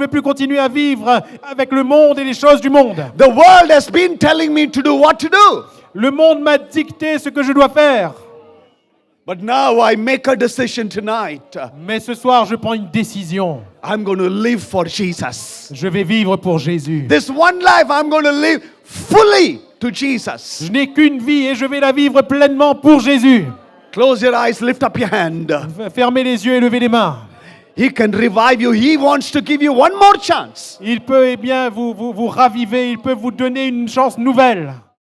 plus continuer à vivre avec le monde et les choses du monde. The world has been telling me to do what to do. Le monde m'a dicté ce que je dois faire. But now I make a decision tonight. Mais ce soir, je prends une décision. I'm going to live for Jesus. Je vais vivre pour Jésus. This one life I'm going to live fully to Jesus. Je n'ai qu'une vie et je vais la vivre pleinement pour Jésus. Close your eyes, lift up your hand. Fermez les yeux et levez les mains. He can revive you. He wants to give you one more chance. Il peut vous raviver, il peut vous donner une chance nouvelle.